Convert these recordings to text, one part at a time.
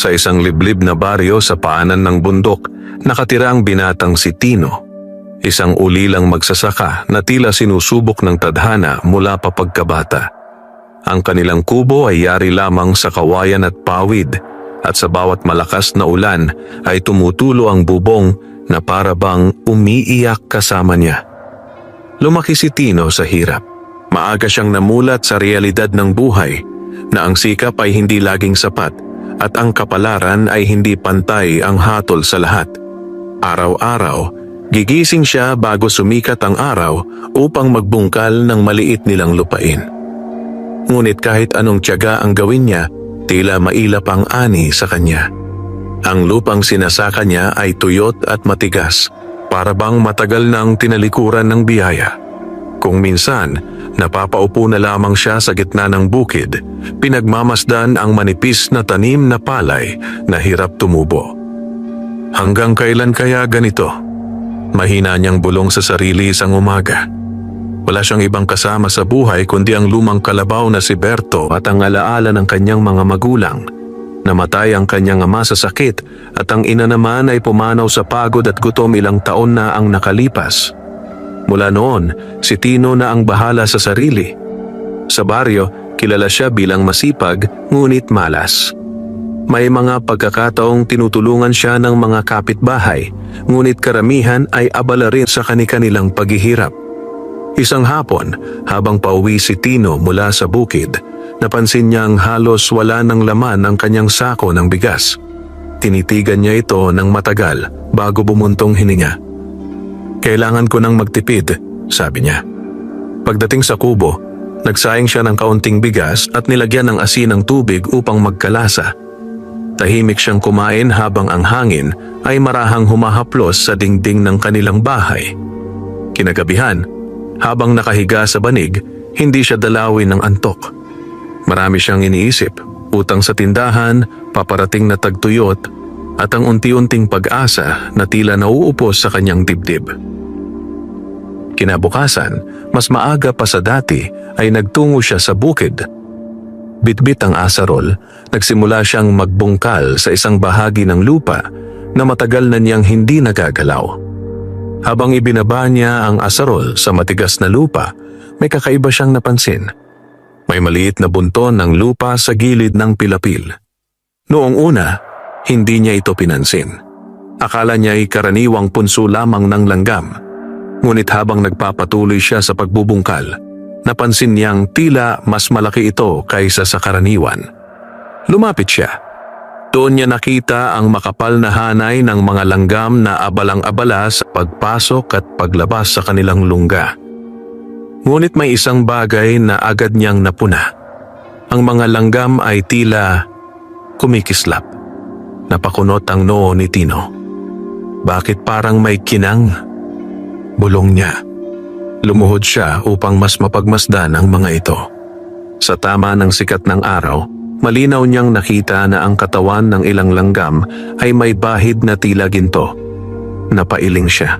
Sa isang liblib na baryo sa paanan ng bundok, nakatira ang binatang si Tino. Isang ulilang magsasaka na tila sinusubok ng tadhana mula pa pagkabata. Ang kanilang kubo ay yari lamang sa kawayan at pawid, at sa bawat malakas na ulan ay tumutulo ang bubong na para bang umiiyak kasama niya. Lumaki si Tino sa hirap. Maaga siyang namulat sa realidad ng buhay, na ang sikap ay hindi laging sapat at ang kapalaran ay hindi pantay ang hatol sa lahat. Araw-araw, gigising siya bago sumikat ang araw upang magbungkal ng maliit nilang lupain. Ngunit kahit anong tiyaga ang gawin niya, tila mailap ang ani sa kanya. Ang lupang sinasaka niya ay tuyot at matigas, para bang matagal nang tinalikuran ng biyaya. Kung minsan, napapaupo na lamang siya sa gitna ng bukid, pinagmamasdan ang manipis na tanim na palay na hirap tumubo. Hanggang kailan kaya ganito? Mahina niyang bulong sa sarili isang umaga. Wala siyang ibang kasama sa buhay kundi ang lumang kalabaw na si Berto at ang alaala ng kanyang mga magulang. Namatay ang kanyang ama sa sakit at ang ina naman ay pumanaw sa pagod at gutom ilang taon na ang nakalipas. Mula noon, si Tino na ang bahala sa sarili. Sa baryo, kilala siya bilang masipag ngunit malas. May mga pagkakataong tinutulungan siya ng mga kapitbahay, ngunit karamihan ay abala rin sa kani-kanilang paghihirap. Isang hapon, habang pauwi si Tino mula sa bukid, napansin niyang halos wala ng laman ang kanyang sako ng bigas. Tinitigan niya ito ng matagal bago bumuntong hininga. "Kailangan ko nang magtipid," sabi niya. Pagdating sa kubo, nagsayang siya ng kaunting bigas at nilagyan ng asin ng tubig upang magkalasa. Tahimik siyang kumain habang ang hangin ay marahang humahaplos sa dingding ng kanilang bahay. Kinagabihan, habang nakahiga sa banig, hindi siya dalawin ng antok. Marami siyang iniisip, utang sa tindahan, paparating na tagtuyot, at ang unti-unting pag-asa na tila nauupos sa kanyang dibdib. Kinabukasan, mas maaga pa sa dati ay nagtungo siya sa bukid. Bitbit ang asarol, nagsimula siyang magbungkal sa isang bahagi ng lupa na matagal na niyang hindi nagagalaw. Habang ibinaba niya ang asarol sa matigas na lupa, may kakaiba siyang napansin. May maliit na bunton ng lupa sa gilid ng pilapil. Noong una, hindi niya ito pinansin. Akala niya ay karaniwang punso lamang ng langgam. Ngunit habang nagpapatuloy siya sa pagbubungkal, napansin niyang tila mas malaki ito kaysa sa karaniwan. Lumapit siya. Doon niya nakita ang makapal na hanay ng mga langgam na abalang-abala sa pagpasok at paglabas sa kanilang lungga. Ngunit may isang bagay na agad niyang napuna. Ang mga langgam ay tila kumikislap. Napakunot ang noo ni Tino. Bakit parang may kinang? Bulong niya. Lumuhod siya upang mas mapagmasdan ang mga ito. Sa tama ng sikat ng araw, malinaw niyang nakita na ang katawan ng ilang langgam ay may bahid na tila ginto. Napailing siya.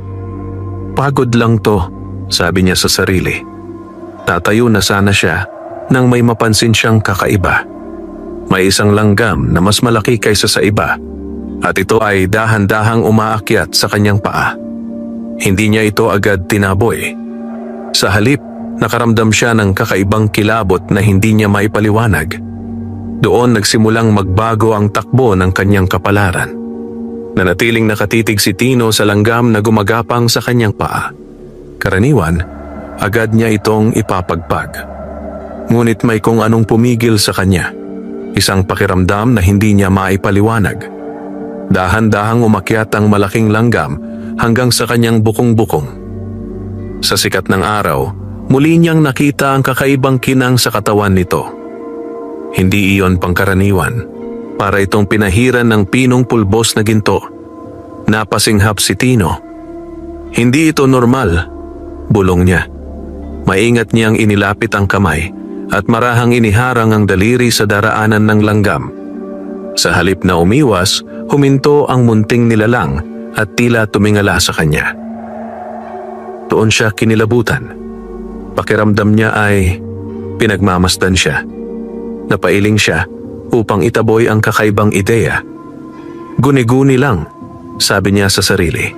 Pagod lang to, sabi niya sa sarili. Tatayo na sana siya nang may mapansin siyang kakaiba. May isang langgam na mas malaki kaysa sa iba, at ito ay dahan-dahang umaakyat sa kanyang paa. Hindi niya ito agad tinaboy. Sa halip, nakaramdam siya ng kakaibang kilabot na hindi niya maipaliwanag. Doon nagsimulang magbago ang takbo ng kanyang kapalaran. Nanatiling nakatitig si Tino sa langgam na gumagapang sa kanyang paa. Karaniwan, agad niya itong ipapagpag. Ngunit may kung anong pumigil sa kanya. Isang pakiramdam na hindi niya maipaliwanag. Dahan-dahang umakyat ang malaking langgam hanggang sa kanyang bukong-bukong. Sa sikat ng araw, muli niyang nakita ang kakaibang kinang sa katawan nito. Hindi iyon pangkaraniwan. Para itong pinahiran ng pinong pulbos na ginto. Napasinghap si Tino. Hindi ito normal, bulong niya. Maingat niyang inilapit ang kamay at marahang iniharang ang daliri sa daraanan ng langgam. Sa halip na umiwas, huminto ang munting nilalang at tila tumingala sa kanya. Doon siya kinilabutan. Pakiramdam niya ay pinagmamasdan siya. Napailing siya upang itaboy ang kakaibang ideya Guni-guni lang, sabi niya sa sarili.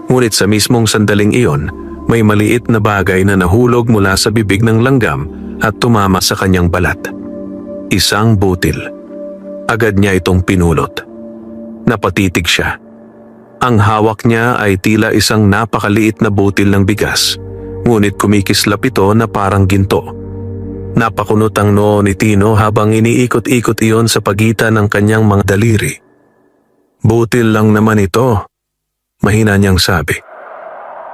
Ngunit sa mismong sandaling iyon, may maliit na bagay na nahulog mula sa bibig ng langgam at tumama sa kanyang balat. Isang butil. Agad niya itong pinulot. Napatitig siya. Ang hawak niya ay tila isang napakaliit na butil ng bigas, ngunit kumikislap ito na parang ginto. Napakunot ang noo ni Tino habang iniikot-ikot iyon sa pagitan ng kanyang mga daliri. Butil lang naman ito, mahina niyang sabi.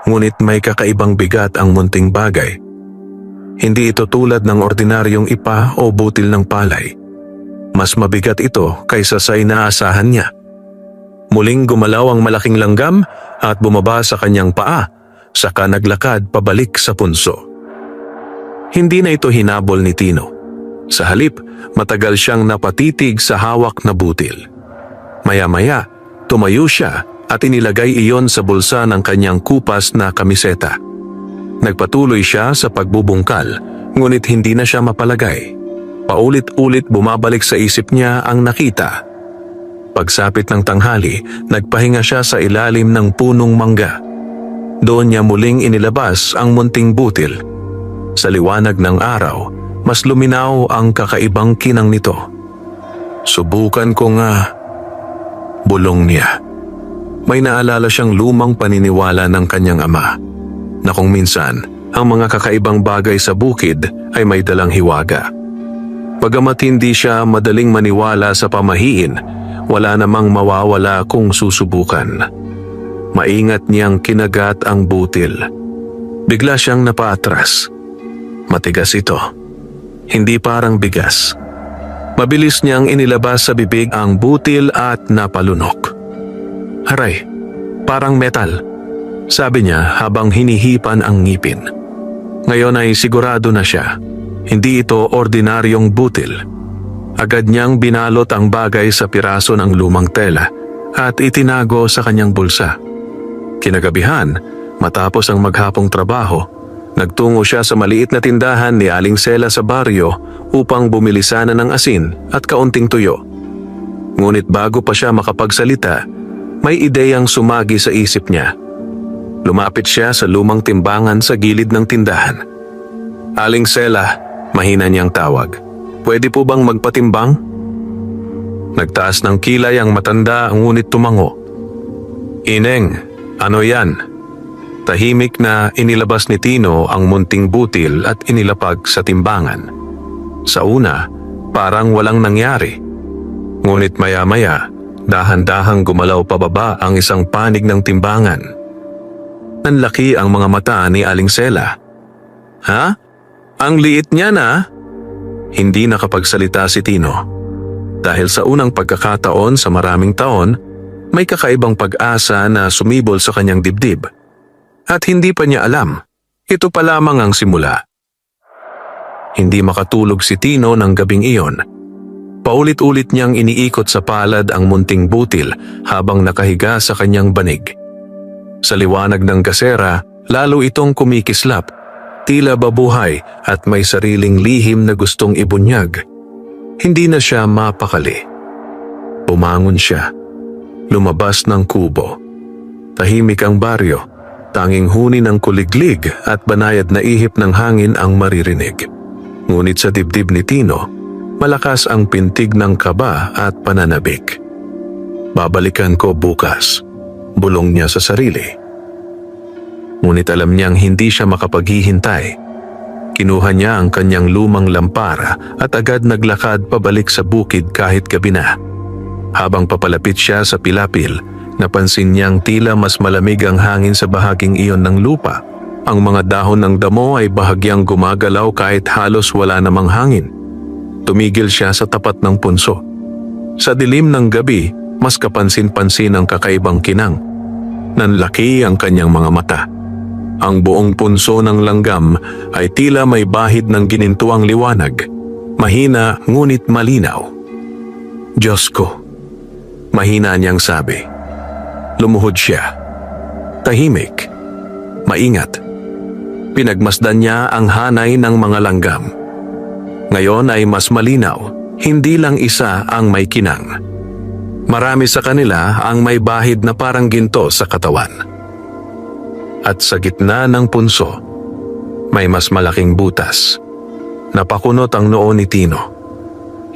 Ngunit may kakaibang bigat ang munting bagay. Hindi ito tulad ng ordinaryong ipa o butil ng palay. Mas mabigat ito kaysa sa inaasahan niya. Muling gumalaw ang malaking langgam at bumaba sa kanyang paa, saka naglakad pabalik sa punso. Hindi na ito hinabol ni Tino. Sa halip, matagal siyang napatitig sa hawak na butil. Maya-maya, tumayo siya at inilagay iyon sa bulsa ng kanyang kupas na kamiseta. Nagpatuloy siya sa pagbubungkal, ngunit hindi na siya mapalagay. Paulit-ulit bumabalik sa isip niya ang nakita. Pagsapit ng tanghali, nagpahinga siya sa ilalim ng punong mangga. Doon niya muling inilabas ang munting butil. Sa liwanag ng araw, mas luminaw ang kakaibang kinang nito. Subukan ko nga, bulong niya. May naalala siyang lumang paniniwala ng kanyang ama, na kung minsan, ang mga kakaibang bagay sa bukid ay may dalang hiwaga. Bagamat hindi siya madaling maniwala sa pamahiin, wala namang mawawala kung susubukan. Maingat niyang kinagat ang butil. Bigla siyang napaatras. Matigas ito. Hindi parang bigas. Mabilis niyang inilabas sa bibig ang butil at napalunok. Aray, parang metal, sabi niya habang hinihipan ang ngipin. Ngayon ay sigurado na siya. Hindi ito ordinaryong butil. Agad niyang binalot ang bagay sa piraso ng lumang tela at itinago sa kanyang bulsa. Kinagabihan, matapos ang maghapong trabaho, nagtungo siya sa maliit na tindahan ni Aling Sela sa baryo upang bumili sana ng asin at kaunting tuyo. Ngunit bago pa siya makapagsalita, may ideyang sumagi sa isip niya. Lumapit siya sa lumang timbangan sa gilid ng tindahan. Aling Sela, mahina niyang tawag. Pwede po bang magpatimbang? Nagtaas ng kilay ang matanda ngunit tumango. Ineng, ano yan? Tahimik na inilabas ni Tino ang munting butil at inilapag sa timbangan. Sa una, parang walang nangyari. Ngunit maya-maya, dahan-dahang gumalaw pababa ang isang panig ng timbangan. Nanlaki ang mga mata ni Aling Sela. Ha? Ang liit niya na? Hindi nakapagsalita si Tino. Dahil sa unang pagkakataon sa maraming taon, may kakaibang pag-asa na sumibol sa kanyang dibdib. At hindi pa niya alam, ito pa lamang ang simula. Hindi makatulog si Tino ng gabing iyon. Paulit-ulit niyang iniikot sa palad ang munting butil habang nakahiga sa kanyang banig. Sa liwanag ng gasera, lalo itong kumikislap. Tila babuhay at may sariling lihim na gustong ibunyag. Hindi na siya mapakali. Bumangon siya. Lumabas ng kubo. Tahimik ang baryo. Tanging huni ng kuliglig at banayad na ihip ng hangin ang maririnig. Ngunit sa dibdib ni Tino, malakas ang pintig ng kaba at pananabik. Babalikan ko bukas, bulong niya sa sarili. Ngunit alam niyang hindi siya makapaghihintay. Kinuha niya ang kanyang lumang lampara at agad naglakad pabalik sa bukid kahit gabi na. Habang papalapit siya sa pilapil, napansin niyang tila mas malamig ang hangin sa bahaging iyon ng lupa. Ang mga dahon ng damo ay bahagyang gumagalaw kahit halos wala namang hangin. Tumigil siya sa tapat ng punso. Sa dilim ng gabi, mas kapansin-pansin ang kakaibang kinang. Nanlaki ang kanyang mga mata. Ang buong punso ng langgam ay tila may bahid ng ginintuang liwanag, mahina ngunit malinaw. Diyos ko, mahina niyang sabi. Lumuhod siya. Tahimik. Maingat. Pinagmasdan niya ang hanay ng mga langgam. Ngayon ay mas malinaw, hindi lang isa ang may kinang. Marami sa kanila ang may bahid na parang ginto sa katawan. At sa gitna ng punso, may mas malaking butas. Napakunot ang noo ni Tino.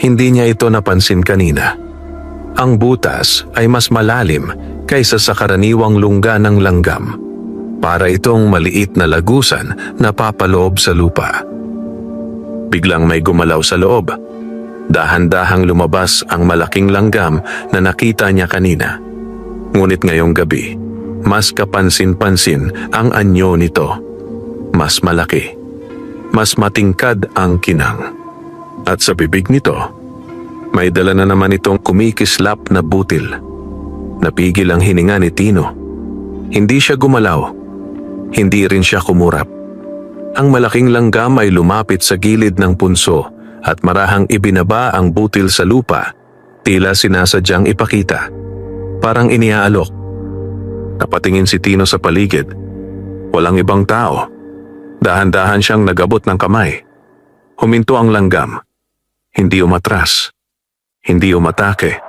Hindi niya ito napansin kanina. Ang butas ay mas malalim kaysa sa karaniwang lungga ng langgam. Para itong maliit na lagusan na papaloob sa lupa. Biglang may gumalaw sa loob. Dahan-dahang lumabas ang malaking langgam na nakita niya kanina. Ngunit ngayong gabi, mas kapansin-pansin ang anyo nito. Mas malaki. Mas matingkad ang kinang. At sa bibig nito, may dala na naman itong kumikislap na butil. Napigil ang hininga ni Tino. Hindi siya gumalaw. Hindi rin siya kumurap. Ang malaking langgam ay lumapit sa gilid ng punso at marahang ibinaba ang butil sa lupa, tila sinasadyang ipakita. Parang iniaalok. Napatingin si Tino sa paligid. Walang ibang tao. Dahan-dahan siyang nagabot ng kamay. Huminto ang langgam. Hindi umatras. Hindi umatake.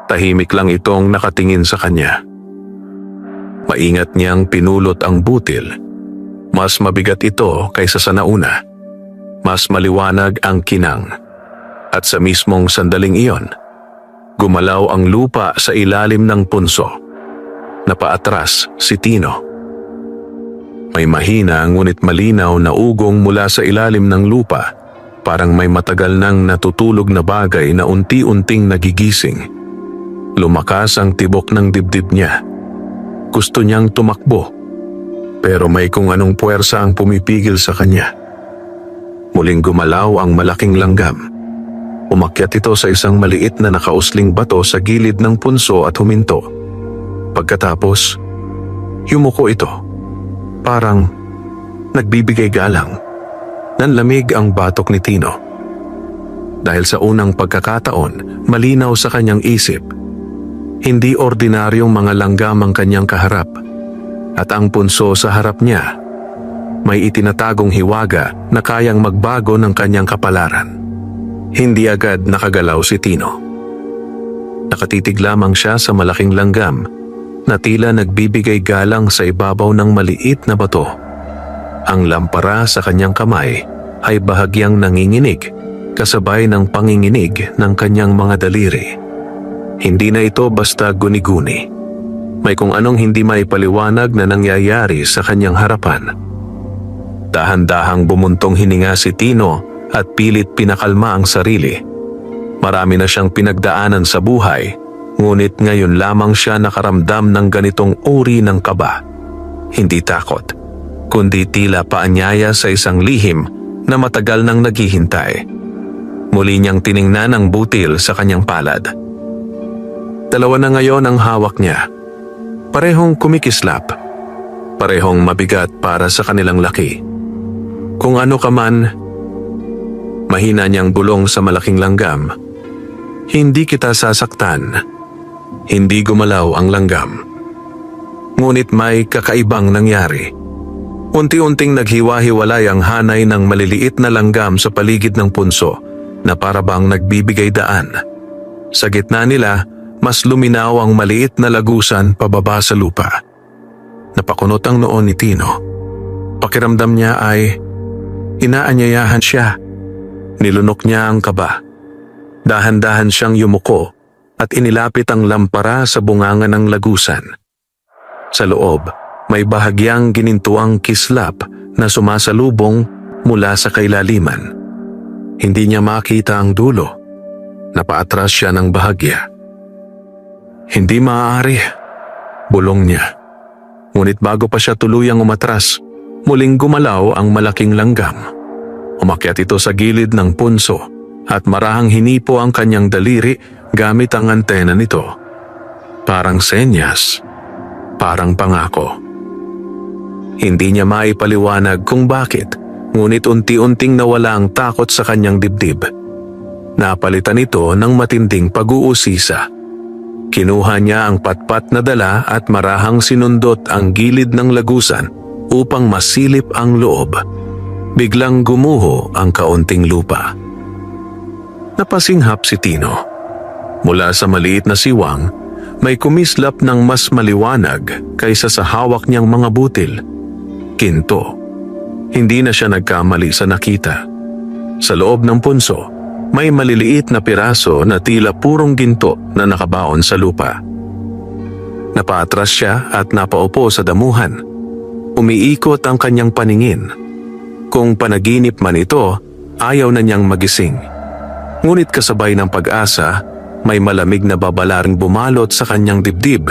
Tahimik lang itong nakatingin sa kanya. Maingat niyang pinulot ang butil. Mas mabigat ito kaysa sa nauna. Mas maliwanag ang kinang. At sa mismong sandaling iyon, gumalaw ang lupa sa ilalim ng punso. Napaatras si Tino. May mahina ngunit malinaw na ugong mula sa ilalim ng lupa. Parang may matagal nang natutulog na bagay na unti-unting nagigising. Lumakas ang tibok ng dibdib niya. Gusto niyang tumakbo. Pero may kung anong puwersa ang pumipigil sa kanya. Muling gumalaw ang malaking langgam. Umakyat ito sa isang maliit na nakausling bato sa gilid ng punso at huminto. Pagkatapos, yumuko ito. Parang nagbibigay galang. Nanlamig ang batok ni Tino. Dahil sa unang pagkakataon, malinaw sa kanyang isip. Hindi ordinaryong mga langgam ang kanyang kaharap. At ang punso sa harap niya, may itinatagong hiwaga na kayang magbago ng kanyang kapalaran. Hindi agad nakagalaw si Tino. Nakatitig lamang siya sa malaking langgam na tila nagbibigay galang sa ibabaw ng maliit na bato. Ang lampara sa kanyang kamay ay bahagyang nanginginig kasabay ng panginginig ng kanyang mga daliri. Hindi na ito basta guni-guni. May kung anong hindi maipaliwanag na nangyayari sa kanyang harapan. Dahan-dahang bumuntong hininga si Tino at pilit pinakalma ang sarili. Marami na siyang pinagdaanan sa buhay, ngunit ngayon lamang siya nakaramdam ng ganitong uri ng kaba. Hindi takot, kundi tila paanyaya sa isang lihim na matagal nang naghihintay. Muli niyang tiningnan ang butil sa kanyang palad. Dalawa na ngayon ang hawak niya. Parehong kumikislap. Parehong mabigat para sa kanilang laki. Kung ano ka man, mahina niyang bulong sa malaking langgam. Hindi kita sasaktan. Hindi gumalaw ang langgam. Ngunit may kakaibang nangyari. Unti-unting naghiwa-hiwalay ang hanay ng maliliit na langgam sa paligid ng punso na parabang nagbibigay daan. Sa gitna nila, mas luminaw ang maliit na lagusan pababa sa lupa. Napakunot ang noo ni Tino. Pakiramdam niya ay inaanyayahan siya. Nilunok niya ang kaba. Dahan-dahan siyang yumuko at inilapit ang lampara sa bunganga ng lagusan. Sa loob, may bahagyang ginintuang kislap na sumasalubong mula sa kailaliman. Hindi niya makita ang dulo. Napaatras siya ng bahagya. Hindi maaari, bulong niya. Ngunit bago pa siya tuluyang umatras, muling gumalaw ang malaking langgam. Umakyat ito sa gilid ng punso at marahang hinipo ang kanyang daliri gamit ang antena nito. Parang senyas, parang pangako. Hindi niya maipaliwanag kung bakit, ngunit unti-unting nawala ang takot sa kanyang dibdib. Napalitan ito ng matinding pag-uusisa. Kinuha niya ang patpat na dala at marahang sinundot ang gilid ng lagusan upang masilip ang loob. Biglang gumuho ang kaunting lupa. Napasinghap si Tino. Mula sa maliit na siwang, may kumislap ng mas maliwanag kaysa sa hawak niyang mga butil. Ginto. Hindi na siya nagkamali sa nakita. Sa loob ng punso, may maliliit na piraso na tila purong ginto na nakabaon sa lupa. Napaatras siya at napaupo sa damuhan. Umiikot ang kanyang paningin. Kung panaginip man ito, ayaw na niyang magising. Ngunit kasabay ng pag-asa, may malamig na babalaring bumalot sa kanyang dibdib.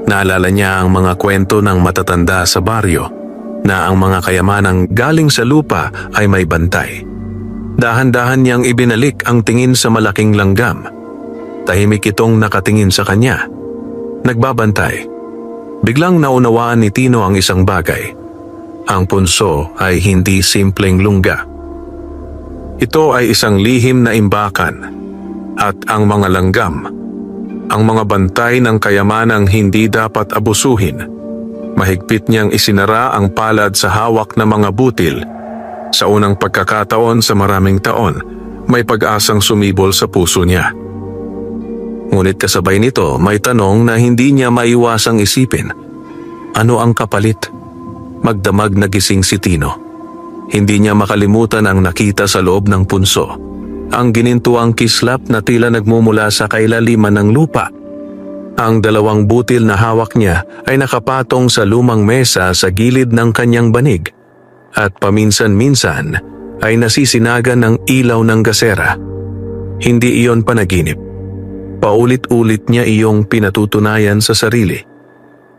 Naalala niya ang mga kwento ng matatanda sa baryo na ang mga kayamanang galing sa lupa ay may bantay. Dahan-dahan niyang ibinalik ang tingin sa malaking langgam. Tahimik itong nakatingin sa kanya. Nagbabantay. Biglang naunawaan ni Tino ang isang bagay. Ang punso ay hindi simpleng lungga. Ito ay isang lihim na imbakan. At ang mga langgam, ang mga bantay ng kayamanang hindi dapat abusuhin. Mahigpit niyang isinara ang palad sa hawak na mga butil. Sa unang pagkakataon sa maraming taon, may pag-asang sumibol sa puso niya. Ngunit kasabay nito, may tanong na hindi niya maiwasang isipin. Ano ang kapalit? Magdamag na gising si Tino. Hindi niya makalimutan ang nakita sa loob ng punso. Ang ginintuang kislap na tila nagmumula sa kailaliman ng lupa. Ang dalawang butil na hawak niya ay nakapatong sa lumang mesa sa gilid ng kanyang banig at paminsan-minsan ay nasisinagan ng ilaw ng gasera. Hindi iyon panaginip. Paulit-ulit niya iyong pinatutunayan sa sarili.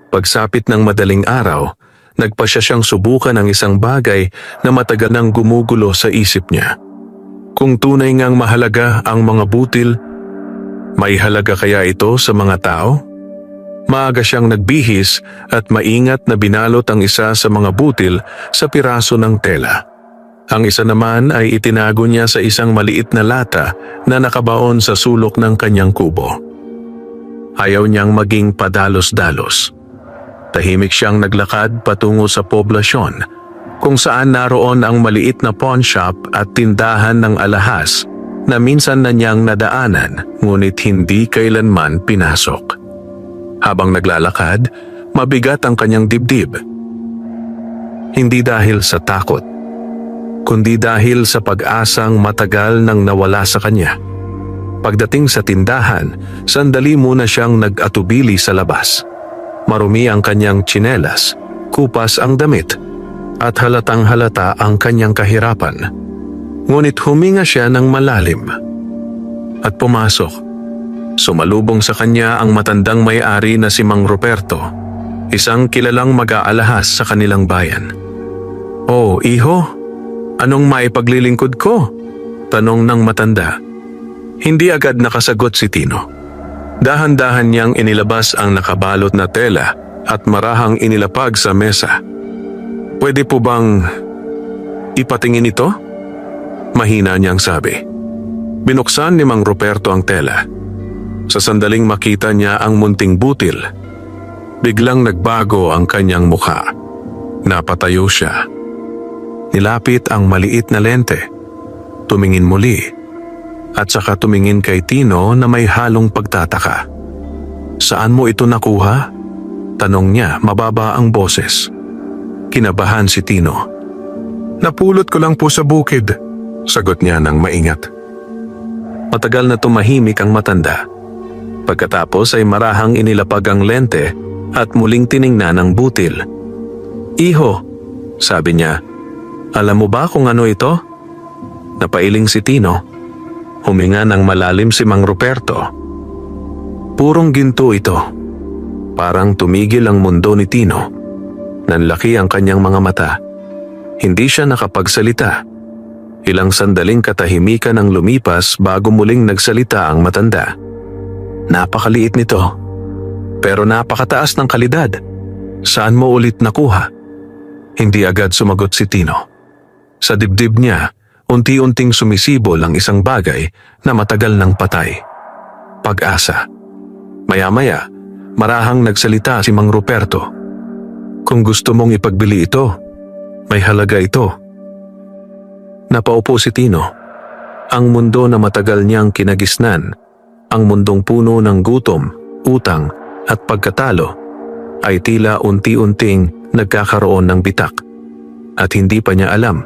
Pagsapit ng madaling araw, nagpasya siyang subukan ang isang bagay na matagal nang gumugulo sa isip niya. Kung tunay ngang mahalaga ang mga butil, may halaga kaya ito sa mga tao? Maaga siyang nagbihis at maingat na binalot ang isa sa mga butil sa piraso ng tela. Ang isa naman ay itinago niya sa isang maliit na lata na nakabaon sa sulok ng kanyang kubo. Ayaw niyang maging padalos-dalos. Tahimik siyang naglakad patungo sa poblasyon, kung saan naroon ang maliit na pawn shop at tindahan ng alahas na minsan na niyang nadaanan ngunit hindi kailanman pinasok. Habang naglalakad, mabigat ang kanyang dibdib. Hindi dahil sa takot, kundi dahil sa pag-asang matagal nang nawala sa kanya. Pagdating sa tindahan, sandali muna siyang nag-atubili sa labas. Marumi ang kanyang tsinelas, kupas ang damit, at halatang halata ang kanyang kahirapan. Ngunit huminga siya ng malalim at pumasok. Sumalubong sa kanya ang matandang may-ari na si Mang Ruperto, isang kilalang mag-aalahas sa kanilang bayan. "Oh, iho, anong maipaglilingkod ko?" tanong ng matanda. Hindi agad nakasagot si Tino. Dahan-dahan niyang inilabas ang nakabalot na tela at marahang inilapag sa mesa. "Pwede po bang ipatingin ito?" Mahina niyang sabi. Binuksan ni Mang Ruperto ang tela. Sa sandaling makita niya ang munting butil, biglang nagbago ang kanyang mukha. Napatayo siya. Nilapit ang maliit na lente. Tumingin muli. At saka tumingin kay Tino na may halong pagtataka. "Saan mo ito nakuha?" tanong niya, mababa ang boses. Kinabahan si Tino. "Napulot ko lang po sa bukid," sagot niya ng maingat. Matagal na tumahimik ang matanda. Pagkatapos ay marahang inilapag ang lente at muling tiningnan ang butil. "Iho," sabi niya, "alam mo ba kung ano ito?" Napailing si Tino. Huminga ng malalim si Mang Ruperto. Purong ginto ito. Parang tumigil ang mundo ni Tino. Nanlaki ang kanyang mga mata. Hindi siya nakapagsalita. Ilang sandaling katahimikan ang lumipas bago muling nagsalita ang matanda. "Napakaliit nito. Pero napakataas ng kalidad. Saan mo ulit nakuha?" Hindi agad sumagot si Tino. Sa dibdib niya, unti-unting sumisibol ang isang bagay na matagal nang patay. Pag-asa. Maya-maya, marahang nagsalita si Mang Ruperto. "Kung gusto mong ipagbili ito, may halaga ito." Napaupo si Tino. Ang mundo na matagal niyang kinagisnan ang mundong puno ng gutom, utang at pagkatalo ay tila unti-unting nagkakaroon ng bitak. At hindi pa niya alam,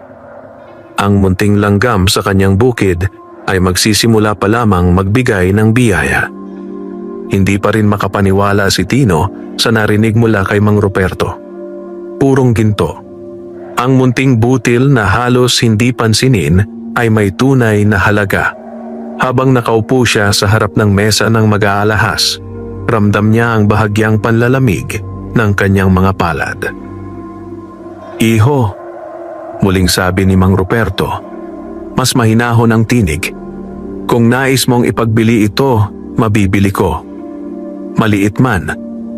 ang munting langgam sa kanyang bukid ay magsisimula pa lamang magbigay ng biyaya. Hindi pa rin makapaniwala si Tino sa narinig mula kay Mang Ruperto. Purong ginto. Ang munting butil na halos hindi pansinin ay may tunay na halaga. Habang nakaupo siya sa harap ng mesa ng mag-aalahas, ramdam niya ang bahagyang panlalamig ng kanyang mga palad. "Iho," muling sabi ni Mang Ruperto, mas mahinahon ang tinig. "Kung nais mong ipagbili ito, mabibili ko. Maliit man,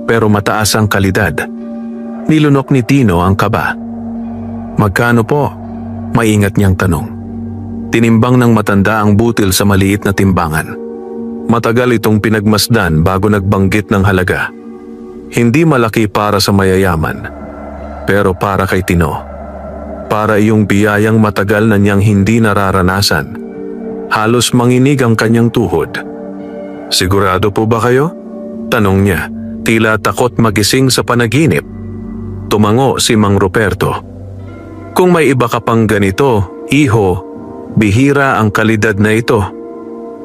pero mataas ang kalidad." Nilunok ni Tino ang kaba. "Magkano po?" maingat niyang tanong. Tinimbang ng matanda ang butil sa maliit na timbangan. Matagal itong pinagmasdan bago nagbanggit ng halaga. Hindi malaki para sa mayayaman, pero para kay Tino. Para iyong biyayang matagal na niyang hindi nararanasan. Halos manginig ang kanyang tuhod. "Sigurado po ba kayo?" tanong niya, tila takot magising sa panaginip. Tumango si Mang Ruperto. "Kung may iba ka pang ganito, iho, bihira ang kalidad na ito."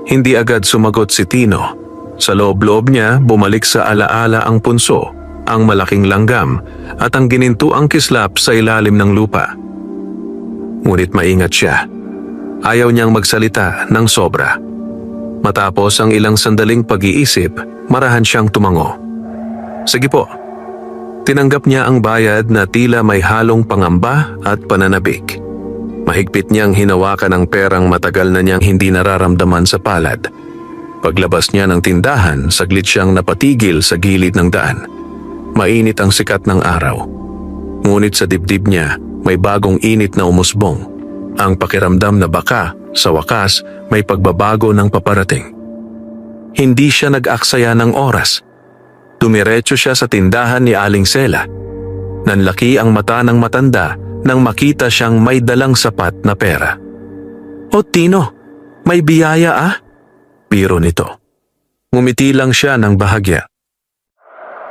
Hindi agad sumagot si Tino. Sa loob-loob niya, bumalik sa alaala ang punso, ang malaking langgam, at ang ginintuang kislap sa ilalim ng lupa. Ngunit maingat siya. Ayaw niyang magsalita ng sobra. Matapos ang ilang sandaling pag-iisip, marahan siyang tumango. "Sige po." Tinanggap niya ang bayad na tila may halong pangamba at pananabik. Mahigpit niyang hinawakan ang perang matagal na niyang hindi nararamdaman sa palad. Paglabas niya ng tindahan, saglit siyang napatigil sa gilid ng daan. Mainit ang sikat ng araw. Ngunit sa dibdib niya, may bagong init na umusbong. Ang pakiramdam na baka, sa wakas, may pagbabago ng paparating. Hindi siya nag-aksaya ng oras. Dumiretso siya sa tindahan ni Aling Sela. Nanlaki ang mata ng matanda nang makita siyang may dalang sapat na pera. "O Tino, may biyaya ah?" biro nito. Ngumiti lang siya ng bahagya.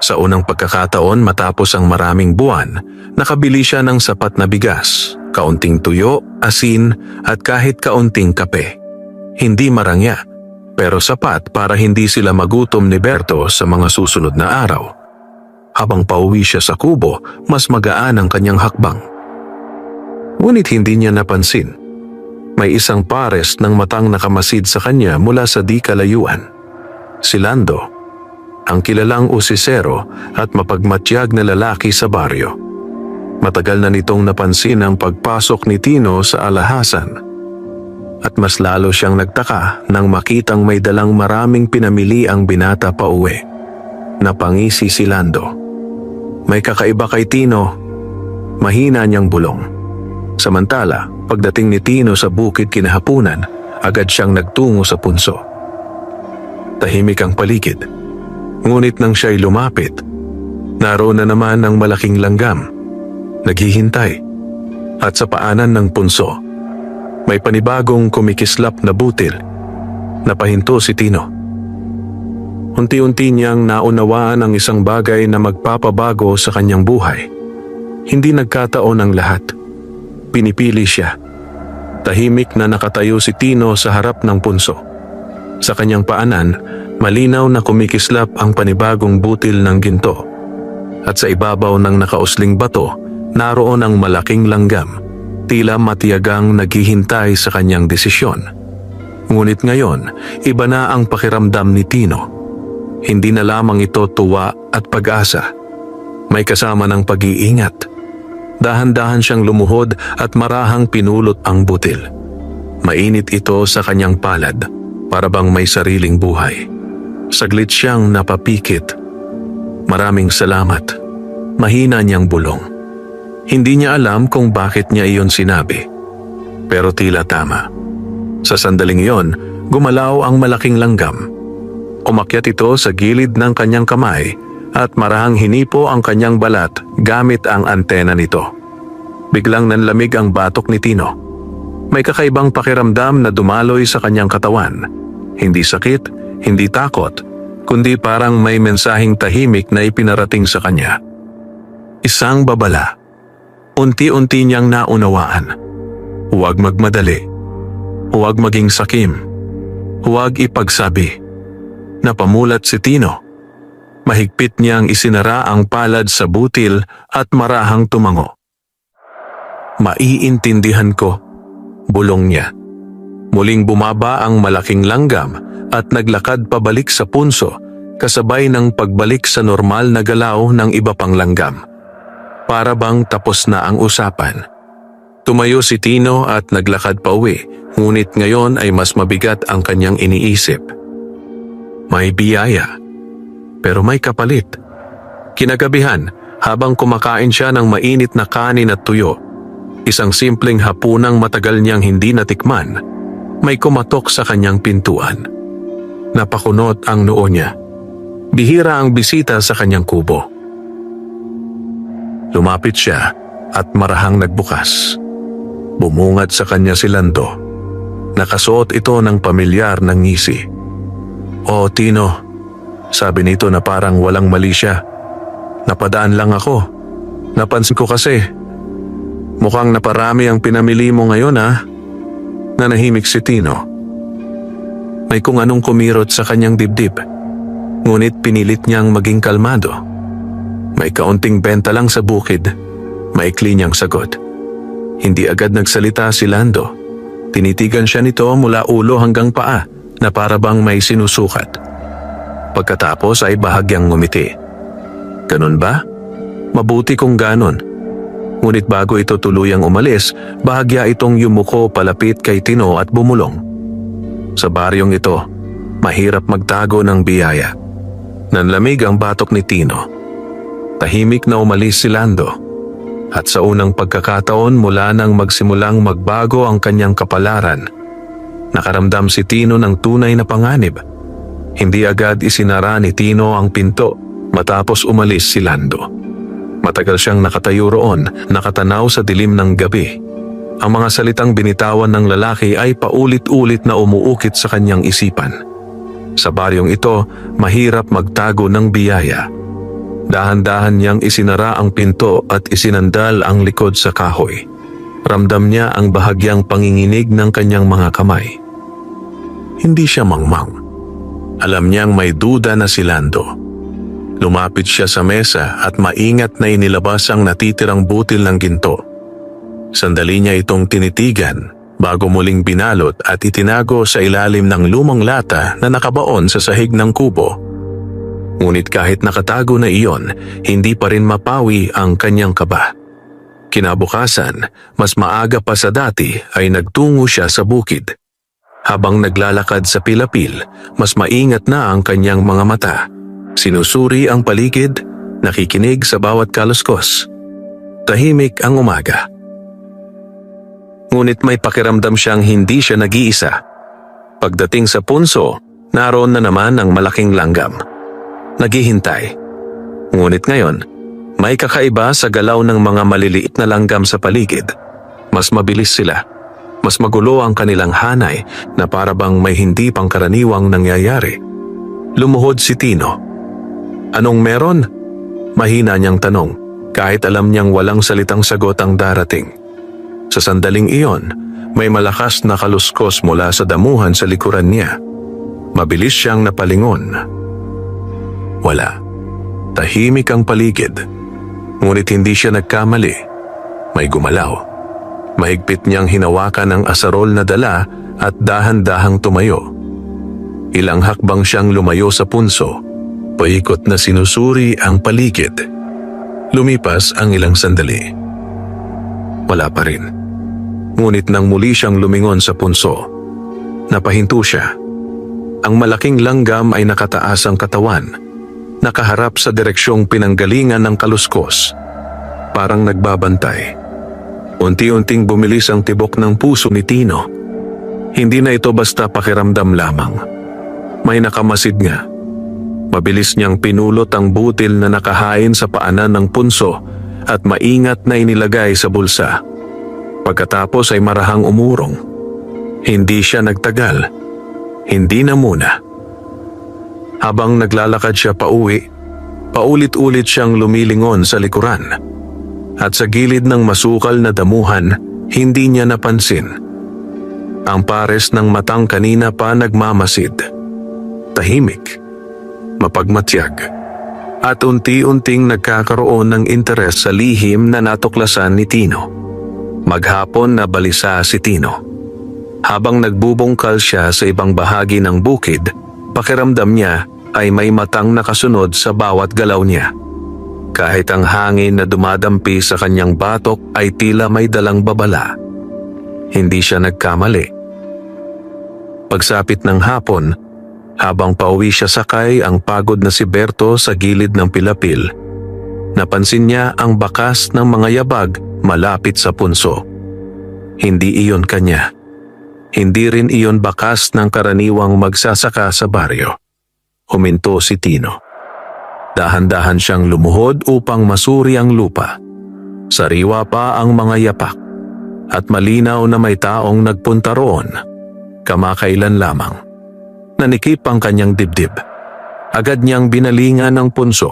Sa unang pagkakataon matapos ang maraming buwan, nakabili siya ng sapat na bigas, kaunting tuyo, asin at kahit kaunting kape. Hindi marangya, pero sapat para hindi sila magutom ni Berto sa mga susunod na araw. Habang pauwi siya sa kubo, mas magaan ang kanyang hakbang. Ngunit hindi niya napansin. May isang pares ng matang nakamasid sa kanya mula sa di kalayuan. Si Lando, ang kilalang usisero at mapagmatyag na lalaki sa baryo. Matagal na nitong napansin ang pagpasok ni Tino sa alahasan. At mas lalo siyang nagtaka nang makitang may dalang maraming pinamili ang binata pa uwi. Napangisi si Lando. May kakaiba kay Tino, mahina niyang bulong. Samantala, pagdating ni Tino sa bukid kinahapunan, agad siyang nagtungo sa punso. Tahimik ang paligid. Ngunit nang siya'y lumapit, naroon na naman ang malaking langgam. Naghihintay. At sa paanan ng punso, may panibagong kumikislap na butil. Napahinto si Tino. Unti-unti niyang naunawaan ang isang bagay na magpapabago sa kanyang buhay. Hindi nagkataon ang lahat. Pinipili siya. Tahimik na nakatayo si Tino sa harap ng punso. Sa kanyang paanan, malinaw na kumikislap ang panibagong butil ng ginto. At sa ibabaw ng nakausling bato, naroon ang malaking langgam, tila matiyagang naghihintay sa kanyang desisyon. Ngunit ngayon, iba na ang pakiramdam ni Tino. Hindi na lamang ito tuwa at pag-asa. May kasama ng pag-iingat. Dahan-dahan siyang lumuhod at marahang pinulot ang butil. Mainit ito sa kanyang palad, para bang may sariling buhay. Saglit siyang napapikit. "Maraming salamat." Mahina niyang bulong. Hindi niya alam kung bakit niya iyon sinabi. Pero tila tama. Sa sandaling iyon, gumalaw ang malaking langgam. Umakyat ito sa gilid ng kanyang kamay at marahang hinipo ang kanyang balat gamit ang antena nito. Biglang nanlamig ang batok ni Tino. May kakaibang pakiramdam na dumaloy sa kanyang katawan. Hindi sakit, Hindi takot, kundi parang may mensaheng tahimik na ipinarating sa kanya. Isang babala. Unti-unti niyang naunawaan. Huwag magmadali. Huwag maging sakim. Huwag ipagsabi. Napamulat si Tino. Mahigpit niyang isinara ang palad sa butil at marahang tumango. Maiintindihan ko, bulong niya. Muling bumaba ang malaking langgam at naglakad pabalik sa punso kasabay ng pagbalik sa normal na galaw ng iba pang langgam. Para bang tapos na ang usapan. Tumayo si Tino at naglakad pa uwi, ngunit ngayon ay mas mabigat ang kanyang iniisip. May biyaya, pero may kapalit. Kinagabihan, habang kumakain siya ng mainit na kanin at tuyo, isang simpleng hapunang matagal niyang hindi natikman, may kumatok sa kanyang pintuan. Napakunot ang noo niya. Bihira ang bisita sa kanyang kubo. Lumapit siya at marahang nagbukas. Bumungad sa kanya si Lando. Nakasuot ito ng pamilyar na ngisi. "O Tino," sabi nito na parang walang mali siya. "Napadaan lang ako. Napansin ko kasi. Mukhang naparami ang pinamili mo ngayon ha." Nanahimik si Tino. May kung anong kumirot sa kanyang dibdib. Ngunit pinilit niyang maging kalmado. May kaunting benta lang sa bukid. Maikli niyang sagot. Hindi agad nagsalita si Lando. Tinitigan siya nito mula ulo hanggang paa na para bang may sinusukat. Pagkatapos ay bahagyang ngumiti. "Ganun ba? Mabuti kung ganon." Ngunit bago ito tuluyang umalis, bahagya itong yumuko palapit kay Tino at bumulong. Sa baryong ito, mahirap magtago ng biyaya. Nanlamig ang batok ni Tino. Tahimik na umalis si Lando. At sa unang pagkakataon mula nang magsimulang magbago ang kanyang kapalaran, nakaramdam si Tino ng tunay na panganib. Hindi agad isinara ni Tino ang pinto matapos umalis si Lando. Matagal siyang nakatayo roon, nakatanaw sa dilim ng gabi. Ang mga salitang binitawan ng lalaki ay paulit-ulit na umuukit sa kanyang isipan. Sa baryong ito, mahirap magtago ng biyaya. Dahan-dahan niyang isinara ang pinto at isinandal ang likod sa kahoy. Ramdam niya ang bahagyang panginginig ng kanyang mga kamay. Hindi siya mangmang. Alam niyang may duda na si Lando. Lumapit siya sa mesa at maingat na inilabas ang natitirang butil ng ginto. Sandali niya itong tinitigan bago muling binalot at itinago sa ilalim ng lumang lata na nakabaon sa sahig ng kubo. Ngunit kahit nakatago na iyon, hindi pa rin mapawi ang kanyang kaba. Kinabukasan, mas maaga pa sa dati ay nagtungo siya sa bukid. Habang naglalakad sa pilapil, mas maingat na ang kanyang mga mata. Sinusuri ang paligid, nakikinig sa bawat kaluskos. Tahimik ang umaga. Ngunit may pakiramdam siyang hindi siya nag-iisa. Pagdating sa punso, naroon na naman ang malaking langgam. Naghihintay. Ngunit ngayon, may kakaiba sa galaw ng mga maliliit na langgam sa paligid. Mas mabilis sila. Mas magulo ang kanilang hanay na para bang may hindi pangkaraniwang nangyayari. Lumuhod si Tino. "Anong meron?" Mahina niyang tanong, kahit alam niyang walang salitang sagot ang darating. Sa sandaling iyon, may malakas na kaluskos mula sa damuhan sa likuran niya. Mabilis siyang napalingon. Wala. Tahimik ang paligid. Ngunit hindi siya nagkamali. May gumalaw. Mahigpit niyang hinawakan ang asarol na dala at dahan-dahang tumayo. Ilang hakbang siyang lumayo sa punso. Paikot na sinusuri ang paligid. Lumipas ang ilang sandali. Wala pa rin. Ngunit nang muli siyang lumingon sa punso, napahinto siya. Ang malaking langgam ay nakataas ang katawan. Nakaharap sa direksyong pinanggalingan ng kaluskos. Parang nagbabantay. Unti-unting bumilis ang tibok ng puso ni Tino. Hindi na ito basta pakiramdam lamang. May nakamasid nga. Mabilis niyang pinulot ang butil na nakahain sa paanan ng punso at maingat na inilagay sa bulsa. Pagkatapos ay marahang umurong. Hindi siya nagtagal. Hindi na muna. Habang naglalakad siya pauwi, paulit-ulit siyang lumilingon sa likuran. At sa gilid ng masukal na damuhan, hindi niya napansin ang pares ng matang kanina pa nagmamasid. Tahimik, mapagmatyag, at unti-unting nagkakaroon ng interes sa lihim na natuklasan ni Tino. Maghapon na balisa si Tino. Habang nagbubungkal siya sa ibang bahagi ng bukid, pakiramdam niya ay may matang nakasunod sa bawat galaw niya. Kahit ang hangin na dumadampi sa kanyang batok ay tila may dalang babala. Hindi siya nagkamali. Pagsapit ng hapon, habang pauwi siya sakay ang pagod na si Berto sa gilid ng pilapil, napansin niya ang bakas ng mga yabag malapit sa punso. Hindi iyon kanya. Hindi rin iyon bakas ng karaniwang magsasaka sa baryo. Huminto si Tino. Dahan-dahan siyang lumuhod upang masuri ang lupa. Sariwa pa ang mga yapak at malinaw na may taong nagpunta roon. Kamakailan lamang. Nanikip ang kanyang dibdib. Agad niyang binalingan ng punso.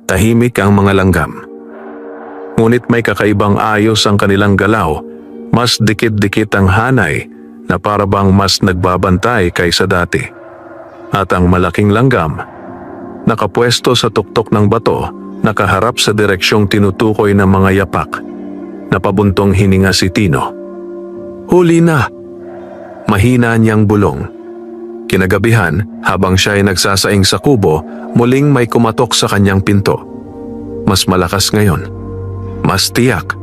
Tahimik ang mga langgam. Ngunit may kakaibang ayos ang kanilang galaw. Mas dikit-dikit ang hanay na parabang mas nagbabantay kaysa dati. At ang malaking langgam, nakapwesto sa tuktok ng bato, nakaharap sa direksyong tinutukoy ng mga yapak. Napabuntong hininga si Tino. Huli na! Mahina niyang bulong. Kinagabihan, habang siya ay nagsasaing sa kubo, muling may kumatok sa kanyang pinto. Mas malakas ngayon. Mas tiyak.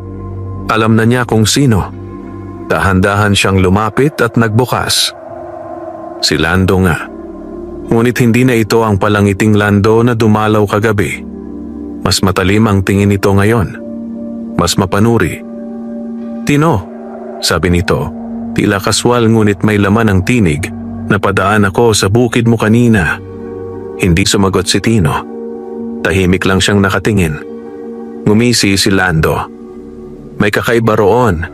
Alam na niya kung sino. Dahan-dahan siyang lumapit at nagbukas. Si Lando nga. Ngunit hindi na ito ang palangiting Lando na dumalaw kagabi. Mas matalim ang tingin nito ngayon. Mas mapanuri. Tino, sabi nito, tila kaswal ngunit may laman ang tinig. Napadaan ako sa bukid mo kanina. Hindi sumagot si Tino. Tahimik lang siyang nakatingin. Ngumisi si Lando. May kakaiba roon.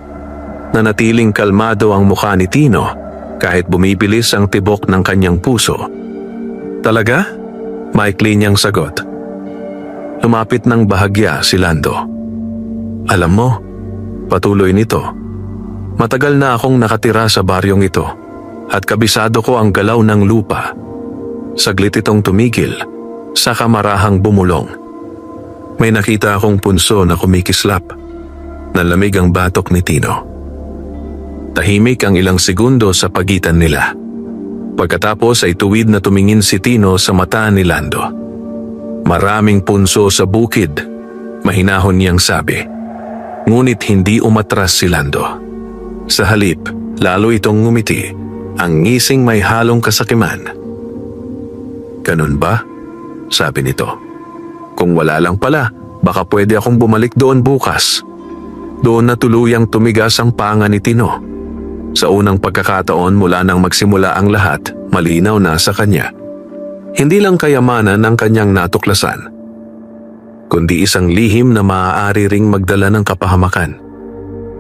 Nanatiling kalmado ang mukha ni Tino kahit bumibilis ang tibok ng kanyang puso. Talaga? Maikli niyang sagot. Lumapit ng bahagya si Lando. Alam mo, patuloy nito, matagal na akong nakatira sa baryong ito at kabisado ko ang galaw ng lupa. Saglit itong tumigil, saka marahang bumulong. May nakita akong punso na kumikislap. Nalamig ang batok ni Tino. Tahimik ang ilang segundo sa pagitan nila. Pagkatapos ay tuwid na tumingin si Tino sa mata ni Lando. Maraming punso sa bukid, mahinahon niyang sabi. Ngunit hindi umatras si Lando. Sa halip, lalo itong ngumiti, ang ngising may halong kasakiman. Ganun ba? Sabi nito. Kung wala lang pala, baka pwede akong bumalik doon bukas. Doon na tuluyang tumigas ang panga ni Tino. Sa unang pagkakataon mula nang magsimula ang lahat, malinaw na sa kanya. Hindi lang kayamanan ang kanyang natuklasan, kundi isang lihim na maaari ring magdala ng kapahamakan.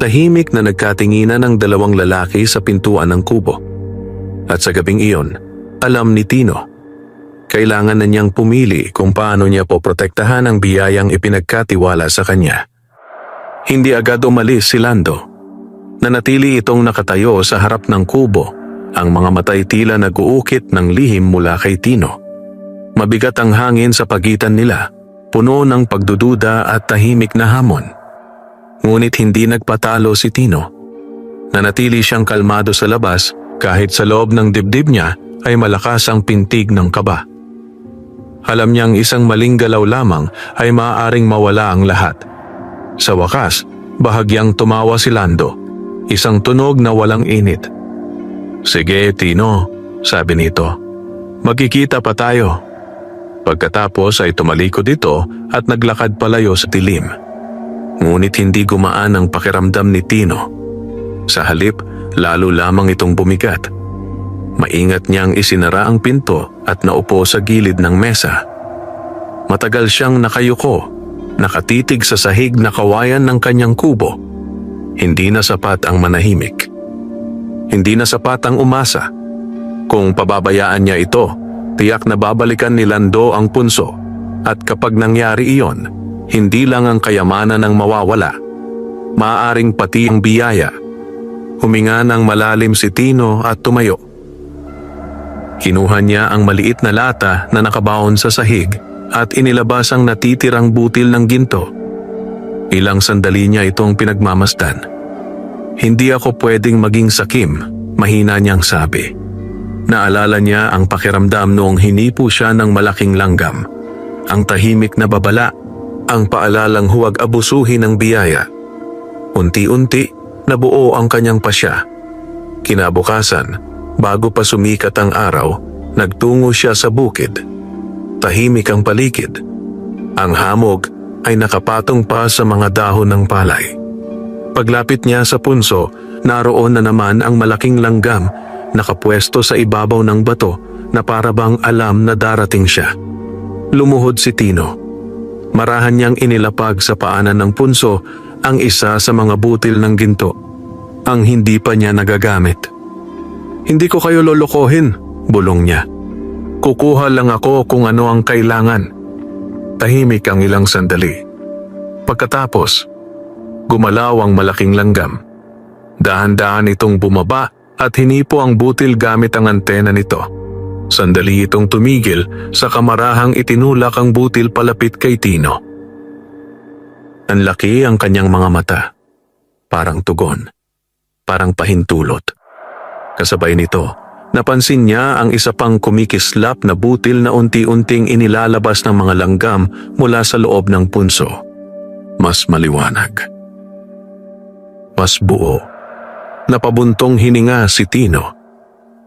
Tahimik na nagkatinginan ng dalawang lalaki sa pintuan ng kubo. At sa gabing iyon, alam ni Tino, kailangan na niyang pumili kung paano niya poprotektahan ang biyayang ipinagkatiwala sa kanya. Hindi agad umalis si Lando. Nanatili itong nakatayo sa harap ng kubo, ang mga matay tila nag-uukit ng lihim mula kay Tino. Mabigat ang hangin sa pagitan nila, puno ng pagdududa at tahimik na hamon. Ngunit hindi nagpatalo si Tino. Nanatili siyang kalmado sa labas kahit sa loob ng dibdib niya ay malakas ang pintig ng kaba. Alam niyang isang maling galaw lamang ay maaaring mawala ang lahat. Sa wakas, bahagyang tumawa si Lando. Isang tunog na walang init. Sige, Tino, sabi nito. Magkikita pa tayo. Pagkatapos ay tumalikod ito at naglakad palayo sa dilim. Ngunit hindi gumaan ang pakiramdam ni Tino. Sa halip, lalo lamang itong bumigat. Maingat niyang isinara ang pinto at naupo sa gilid ng mesa. Matagal siyang nakayuko, nakatitig sa sahig na kawayan ng kanyang kubo. Hindi na sapat ang manahimik. Hindi na sapat ang umasa. Kung pababayaan niya ito, Tiyak na babalikan ni Lando ang punso at kapag nangyari iyon, hindi lang ang kayamanan ang mawawala, maaaring pati ang biyaya. Huminga ng malalim si Tino at tumayo. Kinuha niya ang maliit na lata na nakabaon sa sahig at inilabas ang natitirang butil ng ginto. Ilang sandali niya itong pinagmamasdan. Hindi ako pwedeng maging sakim, mahina niyang sabi. Naalala niya ang pakiramdam noong hinipo siya ng malaking langgam. Ang tahimik na babala, ang paalalang huwag abusuhin ng biyaya. Unti-unti, nabuo ang kanyang pasya. Kinabukasan, bago pa sumikat ang araw, nagtungo siya sa bukid. Tahimik ang paligid. Ang hamog ay nakapatong pa sa mga dahon ng palay. Paglapit niya sa punso, naroon na naman ang malaking langgam nakapwesto sa ibabaw ng bato na parabang alam na darating siya. Lumuhod si Tino. Marahan niyang inilapag sa paanan ng punso ang isa sa mga butil ng ginto, ang hindi pa niya nagagamit. "Hindi ko kayo lolokohin," bulong niya. "Kukuha lang ako kung ano ang kailangan." Tahimik ang ilang sandali. Pagkatapos, gumalaw ang malaking langgam. Dahan-dahan itong bumaba at hinipo ang butil gamit ang antena nito. Sandali itong tumigil sa kamarahang itinulak ang butil palapit kay Tino. Ang laki ang kanyang mga mata. Parang tugon. Parang pahintulot. Kasabay nito, napansin niya ang isa pang kumikislap na butil na unti-unting inilalabas ng mga langgam mula sa loob ng punso. Mas maliwanag. Mas buo. Napabuntong hininga si Tino.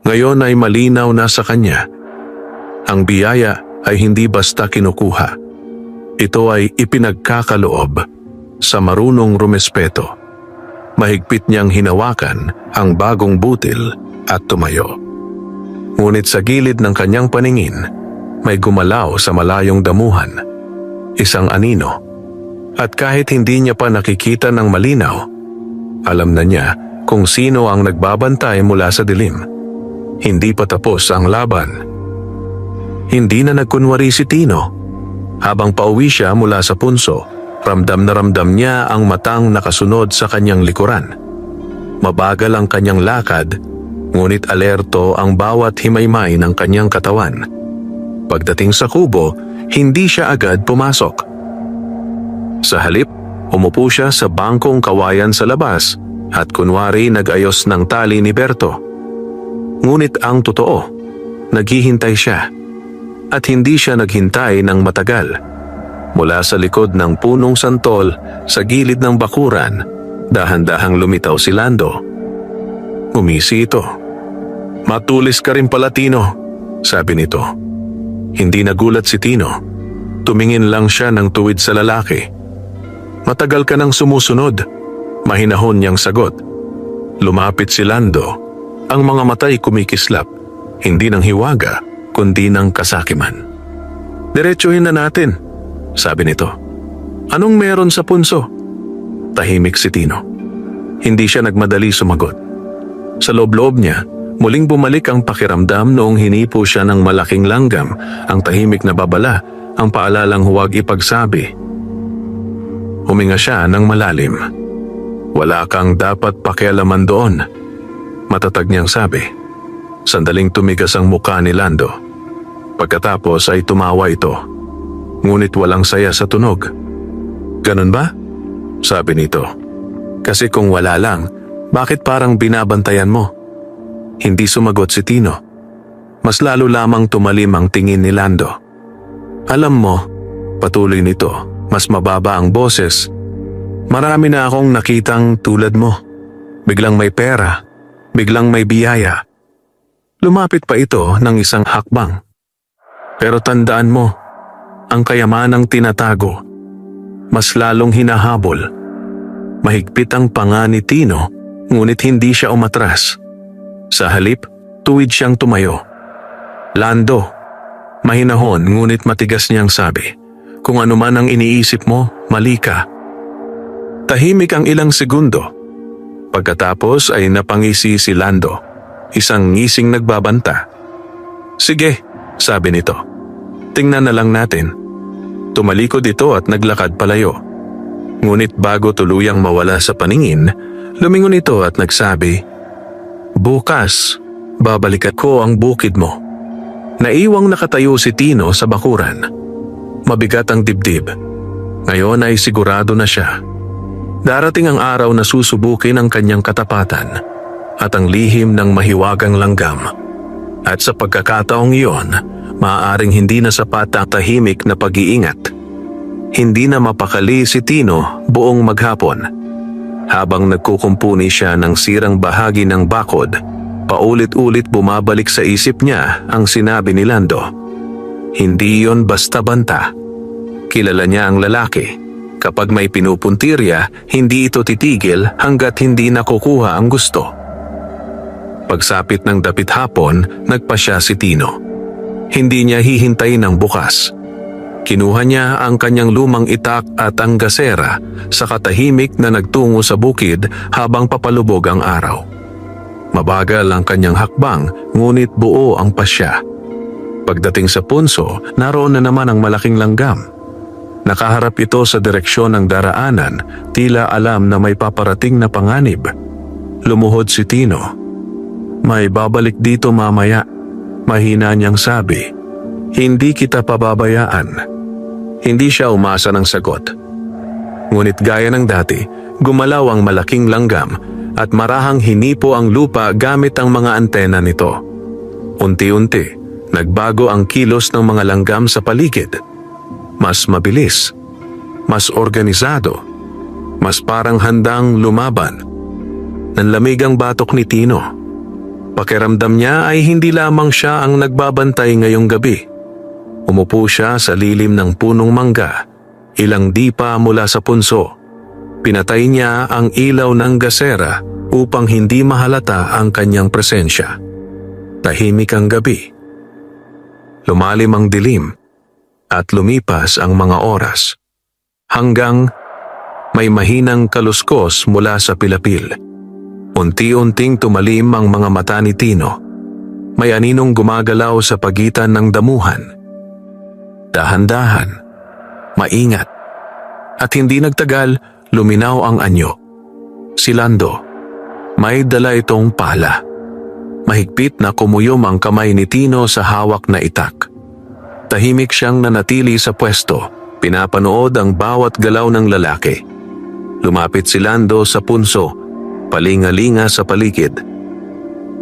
Ngayon ay malinaw na sa kanya. Ang biyaya ay hindi basta kinukuha. Ito ay ipinagkakaloob sa marunong rumespeto. Mahigpit niyang hinawakan ang bagong butil at tumayo. Ngunit sa gilid ng kanyang paningin, may gumalaw sa malayong damuhan. Isang anino. At kahit hindi niya pa nakikita ng malinaw, alam na niya kung sino ang nagbabantay mula sa dilim. Hindi pa tapos ang laban. Hindi na nagkunwari si Tino. Habang pauwi siya mula sa punso, ramdam na ramdam niya ang matang nakasunod sa kanyang likuran. Mabagal ang kanyang lakad, ngunit alerto ang bawat himaymay ng kanyang katawan. Pagdating sa kubo, hindi siya agad pumasok. Sa halip, umupo siya sa bangkong kawayan sa labas at kunwari nag-ayos ng tali ni Berto. Ngunit ang totoo, naghihintay siya. At hindi siya naghintay ng matagal. Mula sa likod ng punong santol sa gilid ng bakuran, dahan-dahang lumitaw si Lando. Umisi ito. "Matulis ka rin pala, Tino," sabi nito. Hindi nagulat si Tino. Tumingin lang siya ng tuwid sa lalaki. "Matagal ka nang sumusunod," mahinahon niyang sagot. Lumapit si Lando. Ang mga mata'y kumikislap, hindi ng hiwaga, kundi ng kasakiman. "Diretsuhin na natin," sabi nito. "Anong meron sa punso?" Tahimik si Tino. Hindi siya nagmadali sumagot. Sa loob-loob niya, muling bumalik ang pakiramdam noong hinipo siya ng malaking langgam, ang tahimik na babala, ang paalalang huwag ipagsabi. Huminga siya ng malalim. "Wala kang dapat pakialaman doon," matatag niyang sabi. Sandaling tumigas ang mukha ni Lando. Pagkatapos ay tumawa ito. Ngunit walang saya sa tunog. "Ganun ba?" sabi nito. "Kasi kung wala lang, bakit parang binabantayan mo?" Hindi sumagot si Tino. Mas lalo lamang tumalim ang tingin ni Lando. "Alam mo," patuloy nito, mas mababa ang boses, "marami na akong nakitang tulad mo. Biglang may pera, biglang may biyaya." Lumapit pa ito ng isang hakbang. "Pero tandaan mo, ang kayamanang tinatago, mas lalong hinahabol." Mahigpit ang panga ni Tino, ngunit hindi siya umatras. Sa halip, tuwid siyang tumayo. "Lando," mahinahon ngunit matigas niyang sabi, "kung ano man ang iniisip mo, mali ka." Tahimik ang ilang segundo. Pagkatapos ay napangisi si Lando, isang ngising nagbabanta. "Sige, sabi nito. Tingnan na lang natin. Tumalikod ito at naglakad palayo. Ngunit bago tuluyang mawala sa paningin, lumingon ito at nagsabi, "Bukas, babalikan ko ang bukid mo." Naiwang nakatayo si Tino sa bakuran. Mabigat ang dibdib. Ngayon ay sigurado na siya. Darating ang araw na susubukin ang kanyang katapatan at ang lihim ng mahiwagang langgam. At sa pagkakataong iyon, maaaring hindi na sapat ang tahimik na pag-iingat. Hindi na mapakali si Tino buong maghapon. Habang nagkukumpuni siya ng sirang bahagi ng bakod, paulit-ulit bumabalik sa isip niya ang sinabi ni Lando. Hindi yon basta banta. Kilala niya ang lalaki. Kapag may pinupuntirya, hindi ito titigil hanggat hindi nakukuha ang gusto. Pagsapit ng dapit hapon, nagpasya si Tino. Hindi niya hihintayin ang bukas. Kinuha niya ang kanyang lumang itak at ang gasera sa katahimik na nagtungo sa bukid habang papalubog ang araw. Mabagal ang kanyang hakbang, ngunit buo ang pasya. Pagdating sa punso, naroon na naman ang malaking langgam. Nakaharap ito sa direksyon ng daraanan, tila alam na may paparating na panganib. Lumuhod si Tino. "May babalik dito mamaya," mahina niyang sabi. "Hindi kita pababayaan." Hindi siya umasa ng sagot. Ngunit gaya ng dati, gumalaw ang malaking langgam at marahang hinipo ang lupa gamit ang mga antena nito. Unti-unti, nagbago ang kilos ng mga langgam sa paligid. Mas mabilis, mas organisado, mas parang handang lumaban. Nanlamig ang batok ni Tino. Pakiramdam niya ay hindi lamang siya ang nagbabantay ngayong gabi. Umupo siya sa lilim ng punong mangga, ilang dipa mula sa punso. Pinatay niya ang ilaw ng gasera upang hindi mahalata ang kanyang presensya. Tahimik ang gabi. Lumalim ang dilim at lumipas ang mga oras. Hanggang may mahinang kaluskos mula sa pilapil. Unti-unting tumalim ang mga mata ni Tino. May aninong gumagalaw sa pagitan ng damuhan. Dahan-dahan, maingat, at hindi nagtagal, luminaw ang anyo. Si Lando. May dala itong pala. Mahigpit na kumuyom ang kamay ni Tino sa hawak na itak. Tahimik siyang nanatili sa pwesto, pinapanood ang bawat galaw ng lalaki. Lumapit si Lando sa punso, palingalinga sa paligid.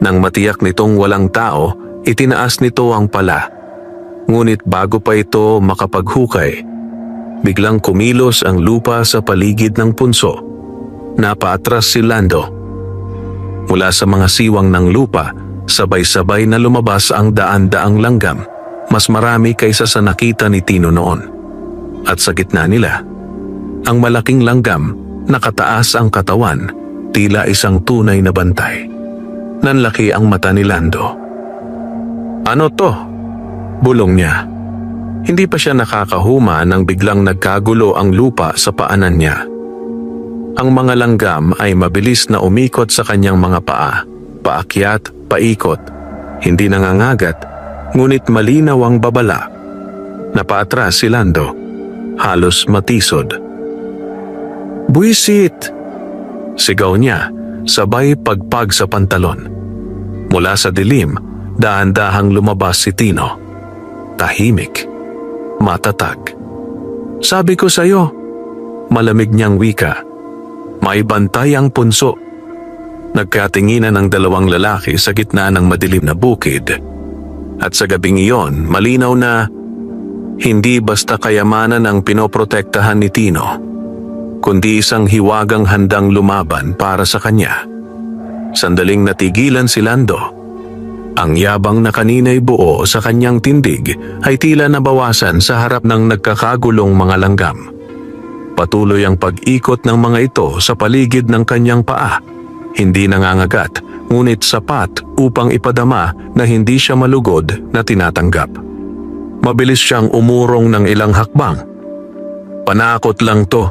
Nang matiyak nitong walang tao, itinaas nito ang pala. Ngunit bago pa ito makapaghukay, biglang kumilos ang lupa sa paligid ng punso. Napaatras si Lando. Mula sa mga siwang ng lupa, sabay-sabay na lumabas ang daan-daang langgam. Mas marami kaysa sa nakita ni Tino noon. At sa gitna nila, ang malaking langgam, nakataas ang katawan, tila isang tunay na bantay. Nanlaki ang mata ni Lando. "Ano to?" bulong niya. Hindi pa siya nakakahuma nang biglang nagkagulo ang lupa sa paanan niya. Ang mga langgam ay mabilis na umikot sa kanyang mga paa, paakyat, paikot, hindi nangangagat, ngunit malinaw ang babala. Napaatras si Lando, halos matisod. "Buwisit!" sigaw niya, sabay pagpag sa pantalon. Mula sa dilim, dahan-dahang lumabas si Tino. Tahimik, matatag. "Sabi ko sa'yo," malamig niyang wika. "May bantay ang punso." Nagkatinginan ang dalawang lalaki sa gitna ng madilim na bukid. At sa gabing iyon, malinaw na hindi basta kayamanan ang pinoprotektahan ni Tino, kundi isang hiwagang handang lumaban para sa kanya. Sandaling natigilan si Lando. Ang yabang na kanina'y buo sa kanyang tindig ay tila nabawasan sa harap ng nagkakagulong mga langgam. Patuloy ang pag-ikot ng mga ito sa paligid ng kanyang paa. Hindi nangangagat, ngunit sapat upang ipadama na hindi siya malugod na tinatanggap. Mabilis siyang umurong ng ilang hakbang. "Panakot lang to,"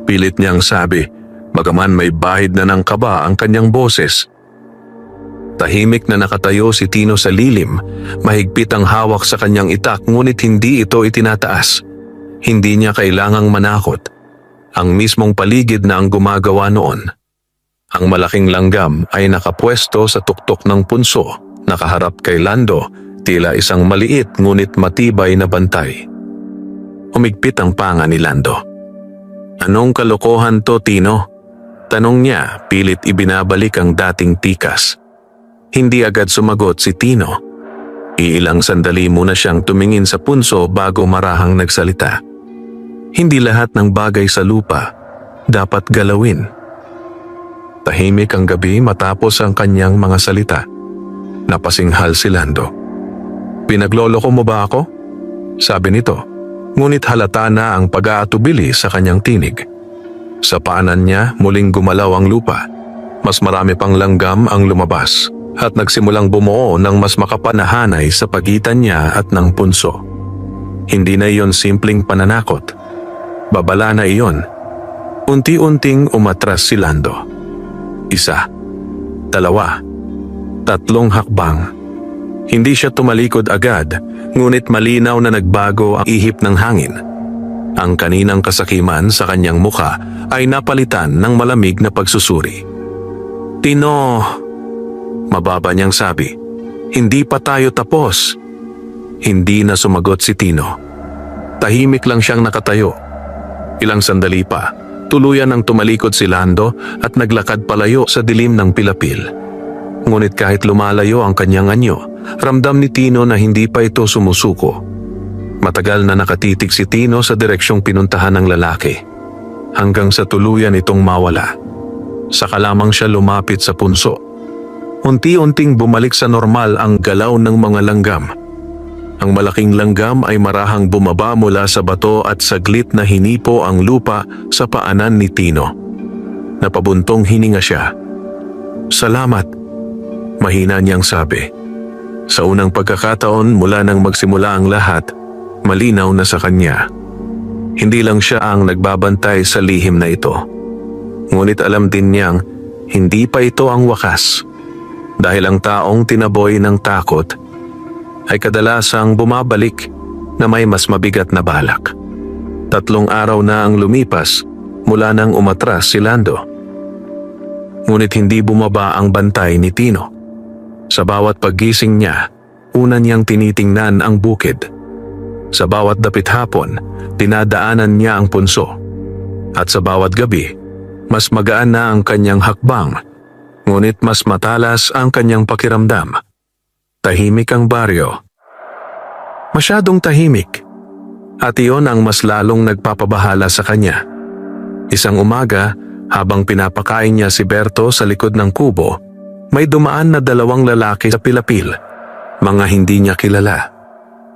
pilit niyang sabi, bagaman may bahid na ng kaba ang kanyang boses. Tahimik na nakatayo si Tino sa lilim, mahigpit ang hawak sa kanyang itak ngunit hindi ito itinataas. Hindi niya kailangang manakot. Ang mismong paligid na ang gumagawa noon. Ang malaking langgam ay nakapwesto sa tuktok ng punso, nakaharap kay Lando, tila isang maliit ngunit matibay na bantay. Humigpit ang panga ni Lando. "Anong kalokohan to, Tino?" Tanong niya, pilit ibinabalik ang dating tikas. Hindi agad sumagot si Tino. Iilang sandali muna siyang tumingin sa punso bago marahang nagsalita. Hindi lahat ng bagay sa lupa dapat galawin. Tahimik ang gabi matapos ang kanyang mga salita. Napasinghal si Lando. "Pinagloloko mo ba ako?" sabi nito, ngunit halata na ang pag-aatubili sa kanyang tinig. Sa paanan niya muling gumalaw ang lupa. Mas marami pang langgam ang lumabas at nagsimulang bumuo ng mas makapal na hanay sa pagitan niya at ng punso. Hindi na iyon simpleng pananakot. Babala na iyon. Unti-unting umatras si Lando. 1, 2, 3 hakbang. Hindi siya tumalikod agad, ngunit malinaw na nagbago ang ihip ng hangin. Ang kaninang kasakiman sa kanyang muka ay napalitan ng malamig na pagsusuri. "Tino," mababa niyang sabi, "hindi pa tayo tapos." Hindi na sumagot si Tino. Tahimik lang siyang nakatayo. Ilang sandali pa, tuluyan ang tumalikod si Lando at naglakad palayo sa dilim ng pilapil. Ngunit kahit lumalayo ang kanyang anyo, ramdam ni Tino na hindi pa ito sumusuko. Matagal na nakatitig si Tino sa direksyong pinuntahan ng lalaki, hanggang sa tuluyan itong mawala. Saka lamang siya lumapit sa punso. Unti-unting bumalik sa normal ang galaw ng mga langgam. Ang malaking langgam ay marahang bumaba mula sa bato at saglit na hinipo ang lupa sa paanan ni Tino. Napabuntong hininga siya. "Salamat," mahina niyang sabi. Sa unang pagkakataon mula nang magsimula ang lahat, malinaw na sa kanya. Hindi lang siya ang nagbabantay sa lihim na ito. Ngunit alam din niyang hindi pa ito ang wakas. Dahil ang taong tinaboy ng takot ay kadalasang bumabalik na may mas mabigat na balak. 3 araw na ang lumipas mula nang umatras si Lando. Ngunit hindi bumaba ang bantay ni Tino. Sa bawat paggising niya, una niyang tinitingnan ang bukid. Sa bawat dapit hapon, dinadaanan niya ang punso. At sa bawat gabi, mas magaan na ang kanyang hakbang, ngunit mas matalas ang kanyang pakiramdam. Tahimik ang baryo. Masyadong tahimik. At iyon ang mas lalong nagpapabahala sa kanya. Isang umaga, habang pinapakain niya si Berto sa likod ng kubo, may dumaan na 2 lalaki sa pilapil, mga hindi niya kilala.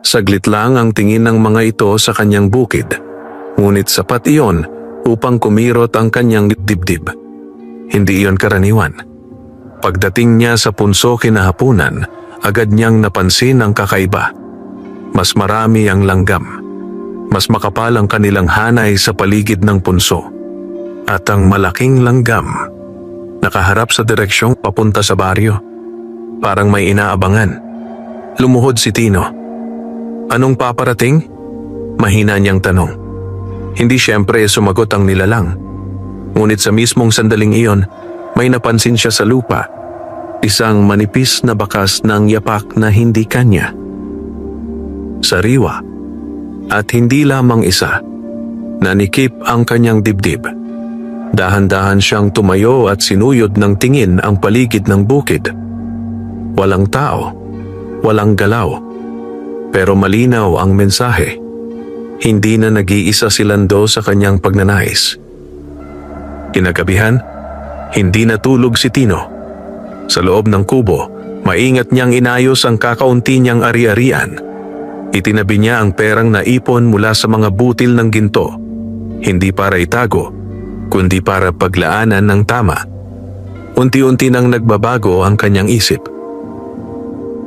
Saglit lang ang tingin ng mga ito sa kanyang bukid, ngunit sapat iyon upang kumirot ang kanyang dibdib. Hindi iyon karaniwan. Pagdating niya sa punso kinahapunan, agad niyang napansin ang kakaiba. Mas marami ang langgam. Mas makapal ang kanilang hanay sa paligid ng punso. At ang malaking langgam, nakaharap sa direksyong papunta sa baryo. Parang may inaabangan. Lumuhod si Tino. "Anong paparating?" mahina niyang tanong. Hindi siyempre sumagot ang nilalang. Ngunit sa mismong sandaling iyon, may napansin siya sa lupa. Isang manipis na bakas ng yapak na hindi kanya. Sariwa. At hindi lamang isa. Nanikip ang kanyang dibdib. Dahan-dahan siyang tumayo at sinuyod ng tingin ang paligid ng bukid. Walang tao. Walang galaw. Pero malinaw ang mensahe. Hindi na nag-iisa si Lando sa kanyang pagnanais. Kinagabihan, hindi natulog si Tino. Sa loob ng kubo, maingat niyang inayos ang kakaunti niyang ari-arian. Itinabi niya ang perang naipon mula sa mga butil ng ginto. Hindi para itago, kundi para paglaanan ng tama. Unti-unti nang nagbabago ang kanyang isip.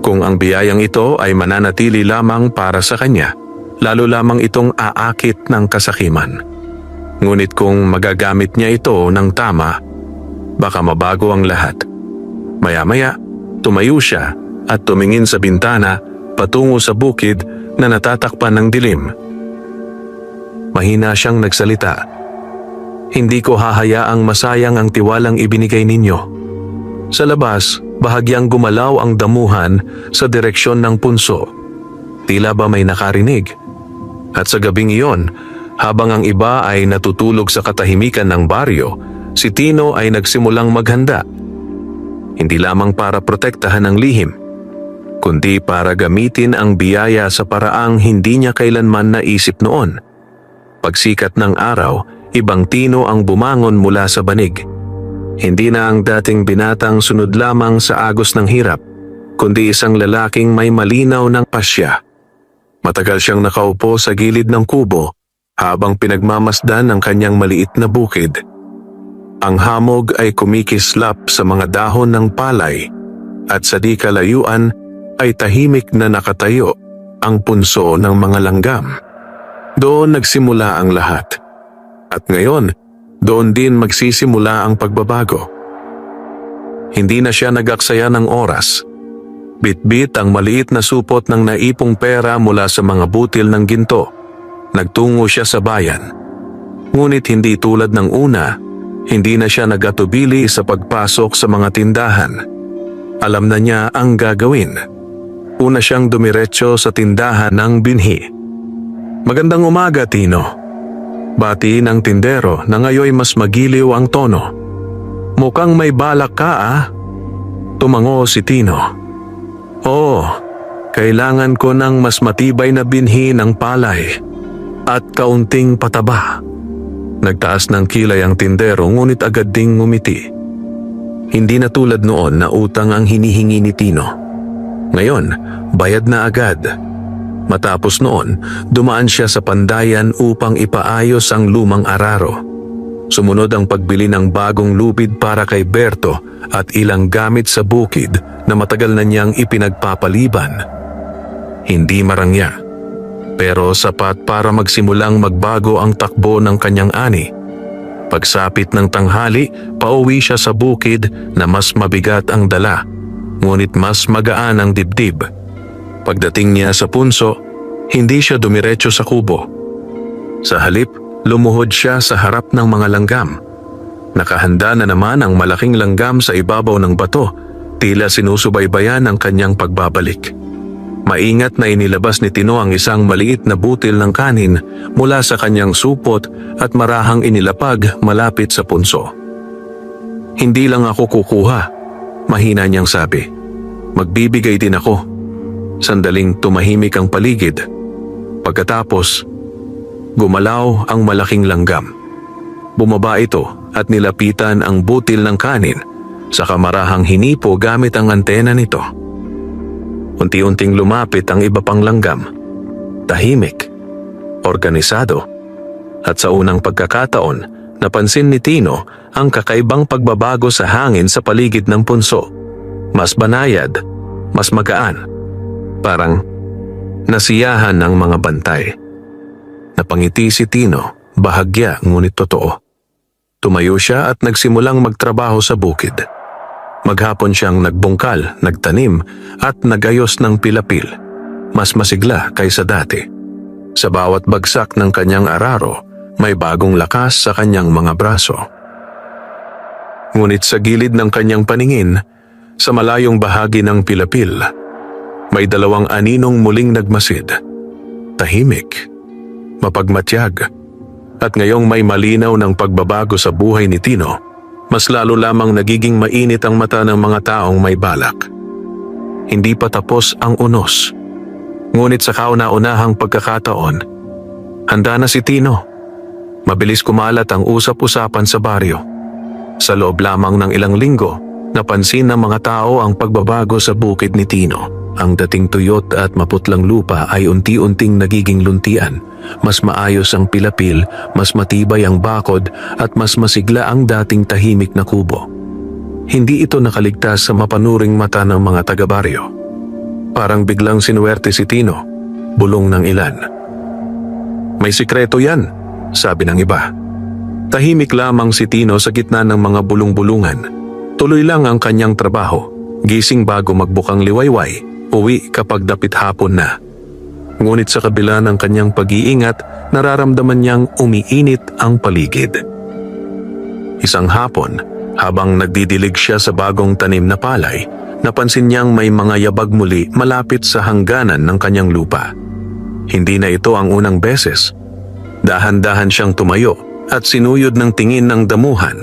Kung ang biyayang ito ay mananatili lamang para sa kanya, lalo lamang itong aakit ng kasakiman. Ngunit kung magagamit niya ito ng tama, baka mabago ang lahat. Maya-maya, Tumayo siya at tumingin sa bintana patungo sa bukid na natatakpan ng dilim. Mahina siyang nagsalita. Hindi ko hahayaang masayang ang tiwalang ibinigay ninyo. Sa labas, bahagyang gumalaw ang damuhan sa direksyon ng punso. Tila ba may nakarinig? At sa gabing iyon, habang ang iba ay natutulog sa katahimikan ng baryo, si Tino ay nagsimulang maghanda. Hindi lamang para protektahan ang lihim, kundi para gamitin ang biyaya sa paraang hindi niya kailanman naisip noon. Pagsikat ng araw, ibang Tino ang bumangon mula sa banig. Hindi na ang dating binatang sunod lamang sa agos ng hirap, kundi isang lalaking may malinaw ng pasya. Matagal siyang nakaupo sa gilid ng kubo habang pinagmamasdan ang kanyang maliit na bukid. Ang hamog ay kumikislap sa mga dahon ng palay at sa di kalayuan ay tahimik na nakatayo ang punso ng mga langgam. Doon nagsimula ang lahat. At ngayon, doon din magsisimula ang pagbabago. Hindi na siya nag-aksaya ng oras. Bitbit ang maliit na supot ng naipong pera mula sa mga butil ng ginto. Nagtungo siya sa bayan. Ngunit hindi tulad ng una, hindi na siya nagatubili sa pagpasok sa mga tindahan. Alam na niya ang gagawin. Una siyang dumiretso sa tindahan ng binhi. "Magandang umaga, Tino." Bati ng tindero na ngayoy mas magiliw ang tono. "Mukhang may balak ka ah." Tumango si Tino. "Oo, kailangan ko ng mas matibay na binhi ng palay at kaunting pataba." Nagtaas ng kilay ang tindero ngunit agad ding ngumiti. Hindi na tulad noon na utang ang hinihingi ni Tino. Ngayon, bayad na agad. Matapos noon, dumaan siya sa pandayan upang ipaayos ang lumang araro. Sumunod ang pagbili ng bagong lubid para kay Berto at ilang gamit sa bukid na matagal na niyang ipinagpapaliban. Hindi marangya, pero sapat para magsimulang magbago ang takbo ng kanyang ani. Pagsapit ng tanghali, pauwi siya sa bukid na mas mabigat ang dala, ngunit mas magaan ang dibdib. Pagdating niya sa punso, hindi siya dumiretso sa kubo. Sa halip, lumuhod siya sa harap ng mga langgam. Nakahanda na naman ang malaking langgam sa ibabaw ng bato, tila sinusubaybayan ang kanyang pagbabalik. Maingat na inilabas ni Tino ang isang maliit na butil ng kanin mula sa kanyang supot at marahang inilapag malapit sa punso. "Hindi lang ako kukuha," mahina niyang sabi. "Magbibigay din ako." Sandaling tumahimik ang paligid. Pagkatapos, gumalaw ang malaking langgam. Bumaba ito at nilapitan ang butil ng kanin, saka marahang hinipo gamit ang antena nito. Unti-unting lumapit ang iba pang langgam. Tahimik, organisado, at sa unang pagkakataon, napansin ni Tino ang kakaibang pagbabago sa hangin sa paligid ng punso. Mas banayad, mas magaan. Parang nasiyahan ng mga bantay. Napangiti si Tino, bahagya ngunit totoo. Tumayo siya at nagsimulang magtrabaho sa bukid. Maghapon siyang nagbungkal, nagtanim at nagayos ng pilapil. Mas masigla kaysa dati. Sa bawat bagsak ng kanyang araro, may bagong lakas sa kanyang mga braso. Ngunit sa gilid ng kanyang paningin, sa malayong bahagi ng pilapil, may dalawang aninong muling nagmasid. Tahimik, mapagmatyag, at ngayong may malinaw ng pagbabago sa buhay ni Tino, mas lalo lamang nagiging mainit ang mata ng mga taong may balak. Hindi pa tapos ang unos. Ngunit sa kauna-unahang pagkakataon, handa na si Tino. Mabilis kumalat ang usap-usapan sa baryo. Sa loob lamang ng ilang linggo, napansin ng mga tao ang pagbabago sa bukid ni Tino. Ang dating tuyot at maputlang lupa ay unti-unting nagiging luntian. Mas maayos ang pilapil, mas matibay ang bakod at mas masigla ang dating tahimik na kubo. Hindi ito nakaligtas sa mapanuring mata ng mga taga-baryo. Parang biglang sinuwerte si Tino, bulong ng ilan. "May sikreto yan," sabi ng iba. Tahimik lamang si Tino sa gitna ng mga bulong-bulungan. Tuloy lang ang kanyang trabaho, Gising bago magbukang liwayway, uwi kapag dapit hapon na. Ngunit sa kabila ng kanyang pag-iingat, nararamdaman niyang umiinit ang paligid. Isang hapon, habang nagdidilig siya sa bagong tanim na palay, napansin niyang may mga yabag muli malapit sa hangganan ng kanyang lupa. Hindi na ito ang unang beses. Dahan-dahan siyang tumayo at sinuyod ng tingin ng damuhan.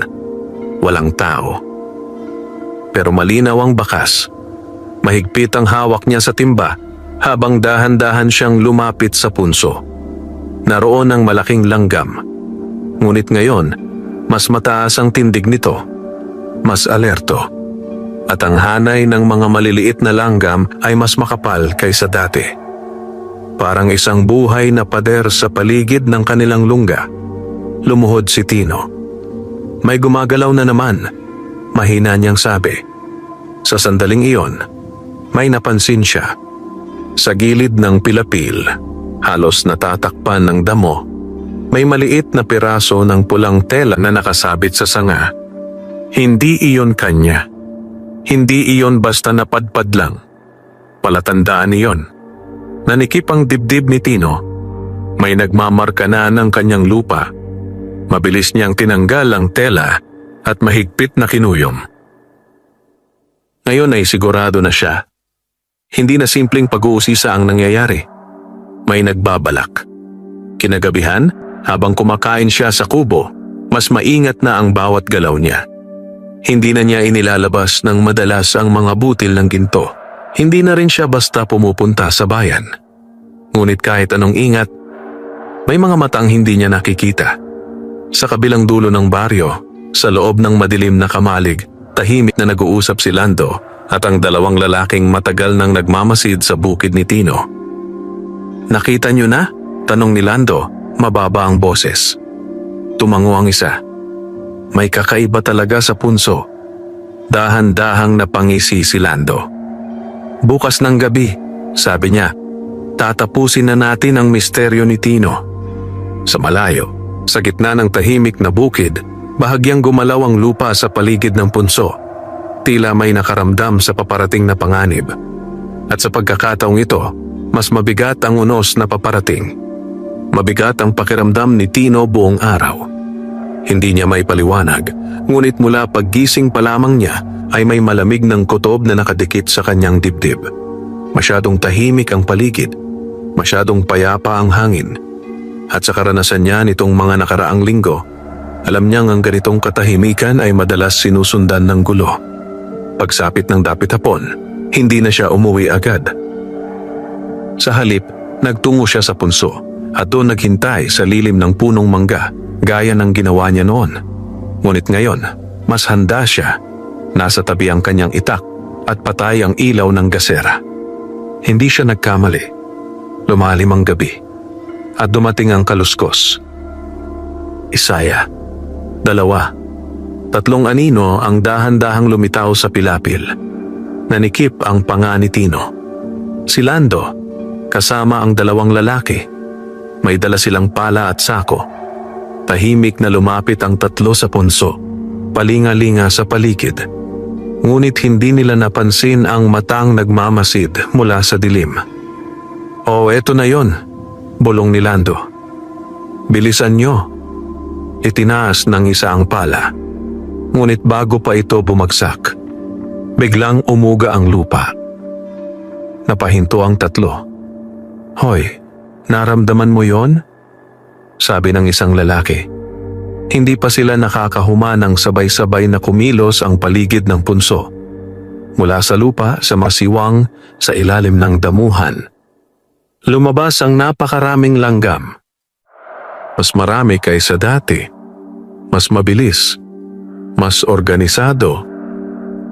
Walang tao. Pero malinaw ang bakas. Mahigpit ang hawak niya sa timba habang dahan-dahan siyang lumapit sa punso. Naroon ang malaking langgam. Ngunit ngayon, mas mataas ang tindig nito. Mas alerto. At ang hanay ng mga maliliit na langgam ay mas makapal kaysa dati. Parang isang buhay na pader sa paligid ng kanilang lungga. Lumuhod si Tino. May gumagalaw na naman, mahina niyang sabi. Sa sandaling iyon, may napansin siya. Sa gilid ng pilapil, halos natatakpan ng damo, may maliit na piraso ng pulang tela na nakasabit sa sanga. Hindi iyon kanya. Hindi iyon basta napadpad lang. Palatandaan iyon. Nanikip ang dibdib ni Tino. May nagmamarka na ng kanyang lupa. Mabilis niyang tinanggal ang tela at mahigpit na kinuyom. Ngayon ay sigurado na siya. Hindi na simpleng pag-uusisa ang nangyayari. May nagbabalak. Kinagabihan, habang kumakain siya sa kubo, mas maingat na ang bawat galaw niya. Hindi na niya inilalabas ng madalas ang mga butil ng ginto. Hindi na rin siya basta pumupunta sa bayan. Ngunit kahit anong ingat, may mga matang hindi niya nakikita. Sa kabilang dulo ng baryo, sa loob ng madilim na kamalig, tahimik na nag-uusap si Lando at ang dalawang lalaking matagal nang nagmamasid sa bukid ni Tino. Nakita niyo na? Tanong ni Lando, mababa ang boses. Tumango ang isa. May kakaiba talaga sa punso. Dahan-dahang napangisi si Lando. Bukas ng gabi, sabi niya, tatapusin na natin ang misteryo ni Tino. Sa malayo, sa gitna ng tahimik na bukid, bahagyang gumalaw ang lupa sa paligid ng punso. Tila may nakaramdam sa paparating na panganib. At sa pagkakataong ito, mas mabigat ang unos na paparating. Mabigat ang pakiramdam ni Tino buong araw. Hindi niya may paliwanag, ngunit mula paggising pa lamang niya ay may malamig ng kutob na nakadikit sa kanyang dibdib. Masyadong tahimik ang paligid, masyadong payapa ang hangin. At sa karanasan niya nitong mga nakaraang linggo, alam niyang ang ganitong katahimikan ay madalas sinusundan ng gulo. Pagsapit ng dapit hapon, hindi na siya umuwi agad. Sa halip, nagtungo siya sa punso at doon naghintay sa lilim ng punong mangga gaya ng ginawa niya noon. Ngunit ngayon, mas handa siya. Nasa tabi ang kanyang itak at patay ang ilaw ng gasera. Hindi siya nagkamali. Lumalim ang gabi at dumating ang kaluskos. Isaya, 2, 3 anino ang dahan-dahang lumitaw sa pilapil. Nanikip ang panga ni Tino. Si Lando, kasama ang 2 lalaki. May dala silang pala at sako. Tahimik na lumapit ang 3 sa punso, palinga-linga sa paligid. Ngunit hindi nila napansin ang matang nagmamasid mula sa dilim. "Oh, eto na yon," bulong ni Lando. "Bilisan nyo." Itinaas ng isa ang pala. Ngunit bago pa ito bumagsak, biglang umuga ang lupa. Napahinto ang 3. "Hoy, naramdaman mo yon?" sabi ng isang lalaki. Hindi pa sila nakakahuma nang sabay-sabay na kumilos ang paligid ng punso. Mula sa lupa, sa masiwang, sa ilalim ng damuhan, lumabas ang napakaraming langgam. Mas marami kaysa dati. Mas mabilis. Mas organisado.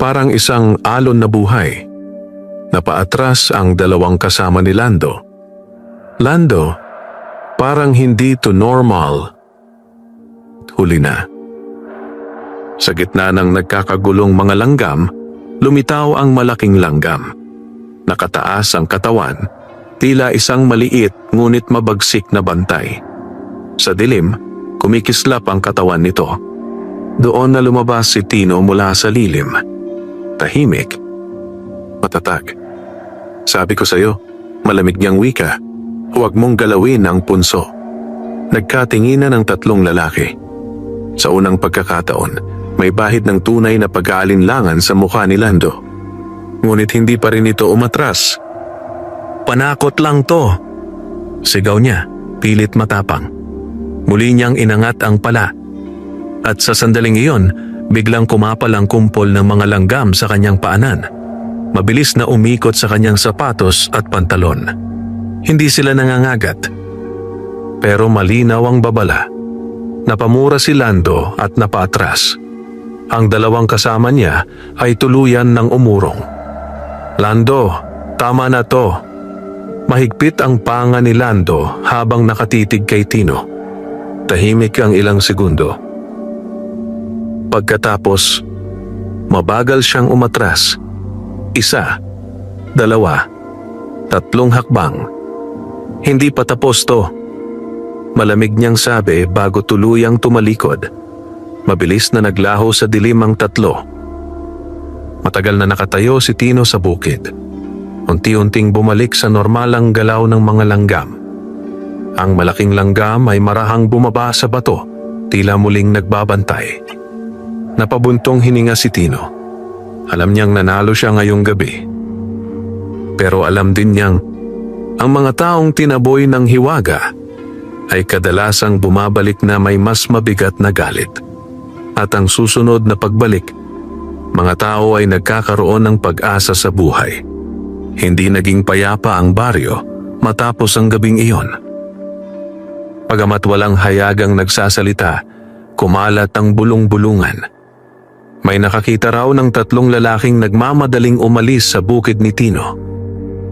Parang isang alon na buhay. Napaatras ang 2 kasama ni Lando. "Lando, parang hindi to normal." Huli na. Sa gitna ng nagkakagulong mga langgam, lumitaw ang malaking langgam. Nakataas ang katawan, tila isang maliit ngunit mabagsik na bantay. Sa dilim, kumikislap ang katawan nito. Doon na lumabas si Tino mula sa lilim. Tahimik, matatag. Sabi ko sa'yo, malamig niyang wika, huwag mong galawin ang punso. Nagkatinginan ang tatlong lalaki. Sa unang pagkakataon, may bahid ng tunay na pag-aalinlangan sa mukha ni Lando. Ngunit hindi pa rin ito umatras. Panakot lang to, sigaw niya, pilit matapang. Muli niyang inangat ang pala. At sa sandaling iyon, biglang kumapal ang kumpol ng mga langgam sa kanyang paanan. Mabilis na umikot sa kanyang sapatos at pantalon. Hindi sila nangangagat. Pero malinaw ang babala. Napamura si Lando at napaatras. Ang dalawang kasama niya ay tuluyan ng umurong. Lando, tama na to. Mahigpit ang panga ni Lando habang nakatitig kay Tino. Tahimik ang ilang segundo. Pagkatapos, mabagal siyang umatras. 1, 2, 3 hakbang. Hindi pa tapos to. Malamig niyang sabi bago tuluyang tumalikod. Mabilis na naglaho sa dilim ang tatlo. Matagal na nakatayo si Tino sa bukid. Unti-unting bumalik sa normalang galaw ng mga langgam. Ang malaking langgam ay marahang bumaba sa bato, tila muling nagbabantay. Napabuntong hininga si Tino. Alam niyang nanalo siya ngayong gabi. Pero alam din niyang ang mga taong tinaboy ng hiwaga ay kadalasang bumabalik na may mas mabigat na galit. At ang susunod na pagbalik, mga tao ay nagkakaroon ng pag-asa sa buhay. Hindi naging payapa ang baryo matapos ang gabing iyon. Pagamat walang hayagang nagsasalita, kumalat ang bulong-bulungan. May nakakita raw ng tatlong lalaking nagmamadaling umalis sa bukid ni Tino.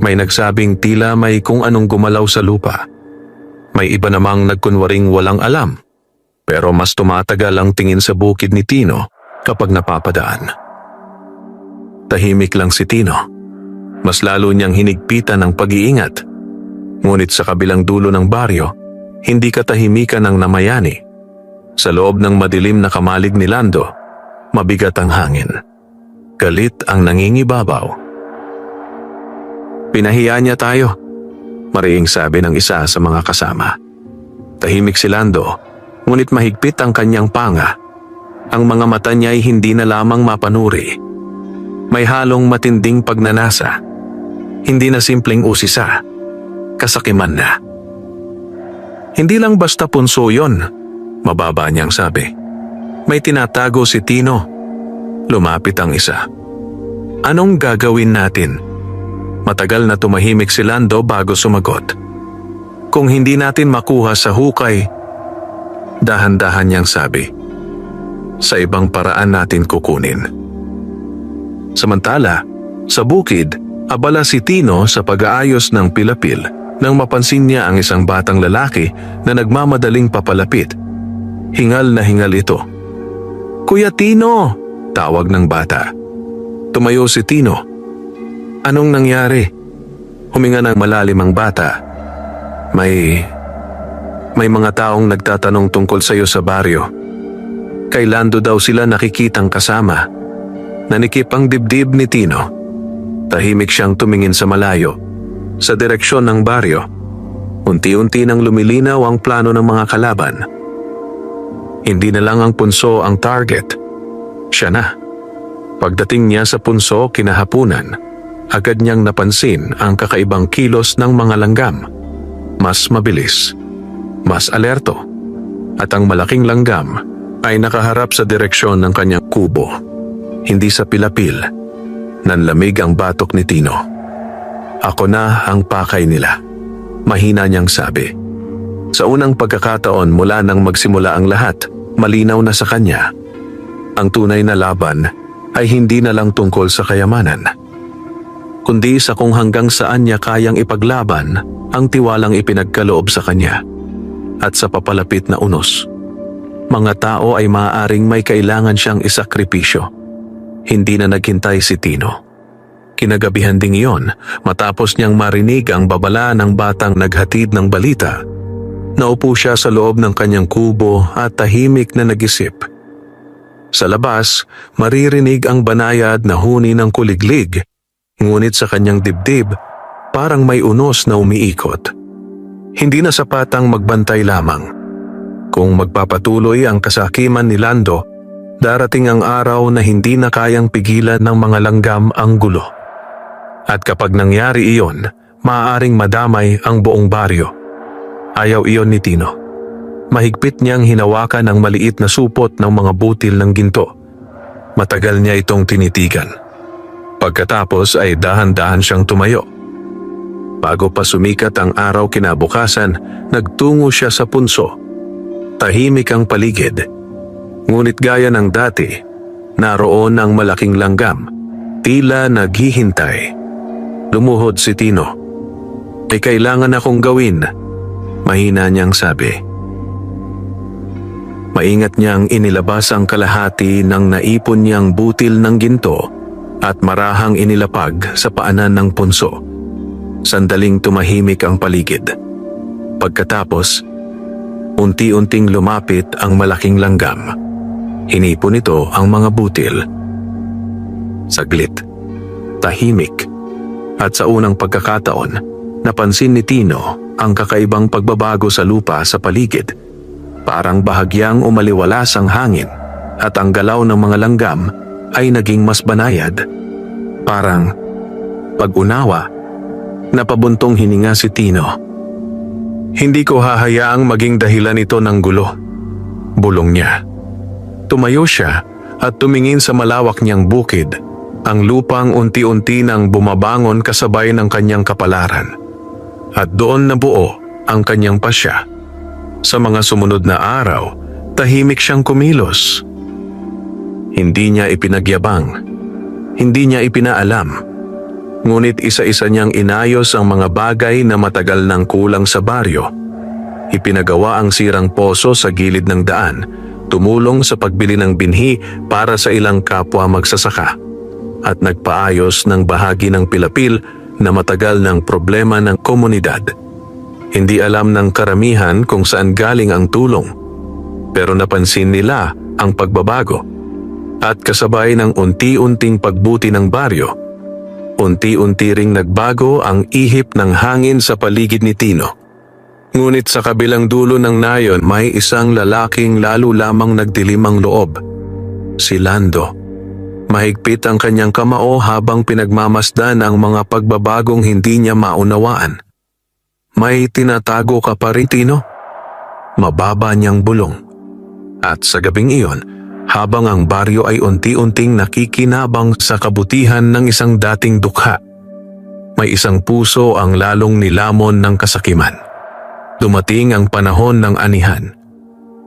May nagsabing tila may kung anong gumalaw sa lupa. May iba namang nagkunwaring walang alam, pero mas tumatagal ang tingin sa bukid ni Tino kapag napapadaan. Tahimik lang si Tino. Mas lalo niyang hinigpitan ang pag-iingat. Ngunit sa kabilang dulo ng baryo, hindi katahimikan ang namayani. Sa loob ng madilim na kamalig ni Lando, mabigat ang hangin. Galit ang nangingibabaw. Pinahiya niya tayo, mariing sabi ng isa sa mga kasama. Tahimik si Lando, ngunit mahigpit ang kanyang panga. Ang mga mata niya ay hindi na lamang mapanuri. May halong matinding pagnanasa. Hindi na simpleng usisa, kasakiman na. Hindi lang basta punso yon, mababa niyang sabi. May tinatago si Tino. Lumapit ang isa. Anong gagawin natin? Matagal na tumahimik si Lando bago sumagot. Kung hindi natin makuha sa hukay, dahan-dahan niyang sabi, sa ibang paraan natin kukunin. Samantala, sa bukid, abala si Tino sa pag-aayos ng pilapil nang mapansin niya ang isang batang lalaki na nagmamadaling papalapit. Hingal na hingal ito. Kuya Tino! Tawag ng bata. Tumayo si Tino. Anong nangyari? Huminga ng malalim ang bata. May mga taong nagtatanong tungkol sa iyo sa baryo. Kay Lando daw sila nakikitang kasama. Nanikip ang dibdib ni Tino. Tahimik siyang tumingin sa malayo, sa direksyon ng baryo. Unti-unti nang lumilinaw ang plano ng mga kalaban. Hindi na lang ang punso ang target. Siya na. Pagdating niya sa punso kinahapunan, agad niyang napansin ang kakaibang kilos ng mga langgam. Mas mabilis, mas alerto, at ang malaking langgam ay nakaharap sa direksyon ng kanyang kubo. Hindi sa pilapil. Nanlamig ang batok ni Tino. Ako na ang pakay nila. Mahina niyang sabi. Sa unang pagkakataon mula nang magsimula ang lahat, malinaw na sa kanya. Ang tunay na laban ay hindi na lang tungkol sa kayamanan, kundi sa kung hanggang saan niya kayang ipaglaban ang tiwalang ipinagkaloob sa kanya. At sa papalapit na unos, mga tao ay maaaring may kailangan siyang isakripisyo. Hindi na naghintay si Tino. Kinagabihan ding iyon matapos niyang marinig ang babala ng batang naghatid ng balita. Naupo siya sa loob ng kanyang kubo at tahimik na nag-isip. Sa labas, maririnig ang banayad na huni ng kuliglig, Ngunit sa kanyang dibdib, parang may unos na umiikot. Hindi na sapat ang magbantay lamang. Kung magpapatuloy ang kasakiman ni Lando, darating ang araw na hindi na kayang pigilan ng mga langgam ang gulo. At kapag nangyari iyon, maaaring madamay ang buong baryo. Ayaw iyon ni Tino. Mahigpit niyang hinawakan ang maliit na supot ng mga butil ng ginto. Matagal niya itong tinitigan. Pagkatapos ay dahan-dahan siyang tumayo. Bago pa sumikat ang araw kinabukasan, nagtungo siya sa punso. Tahimik ang paligid. Ngunit gaya ng dati, naroon ang malaking langgam, tila naghihintay. Lumuhod si Tino. "May kailangan akong gawin," mahina niyang sabi. Maingat niyang inilabas ang kalahati ng naipon niyang butil ng ginto at marahang inilapag sa paanan ng punso. Sandaling tumahimik ang paligid. Pagkatapos, unti-unting lumapit ang malaking langgam. Hinipon nito ang mga butil. Saglit, tahimik, at sa unang pagkakataon, napansin ni Tino ang kakaibang pagbabago sa lupa sa paligid. Parang bahagyang umaliwalas ang hangin at ang galaw ng mga langgam ay naging mas banayad. Parang pag-unawa, napabuntong hininga si Tino. "Hindi ko hahayaang maging dahilan ito ng gulo," bulong niya. Tumayo siya at tumingin sa malawak niyang bukid. Ang lupang unti-unti nang bumabangon kasabay ng kanyang kapalaran. At doon nabuo ang kanyang pasya. Sa mga sumunod na araw, tahimik siyang kumilos. Hindi niya ipinagyabang, hindi niya ipinaalam. Ngunit isa-isa niyang inayos ang mga bagay na matagal nang kulang sa baryo. Ipinagawa ang sirang poso sa gilid ng daan, tumulong sa pagbili ng binhi para sa ilang kapwa magsasaka, at nagpaayos ng bahagi ng pilapil na matagal ng problema ng komunidad. Hindi alam ng karamihan kung saan galing ang tulong, pero napansin nila ang pagbabago. At kasabay ng unti-unting pagbuti ng baryo, unti-unti ring nagbago ang ihip ng hangin sa paligid ni Tino. Ngunit sa kabilang dulo ng nayon may isang lalaking lalo lamang nagdilim ang loob. Si Lando. Mahigpit ang kanyang kamao habang pinagmamasdan ang mga pagbabagong hindi niya maunawaan. "May tinatago ka pa rin, Tino?" Mababa niyang bulong. At sa gabing iyon, habang ang baryo ay unti-unting nakikinabang sa kabutihan ng isang dating dukha, may isang puso ang lalong nilamon ng kasakiman. Dumating ang panahon ng anihan.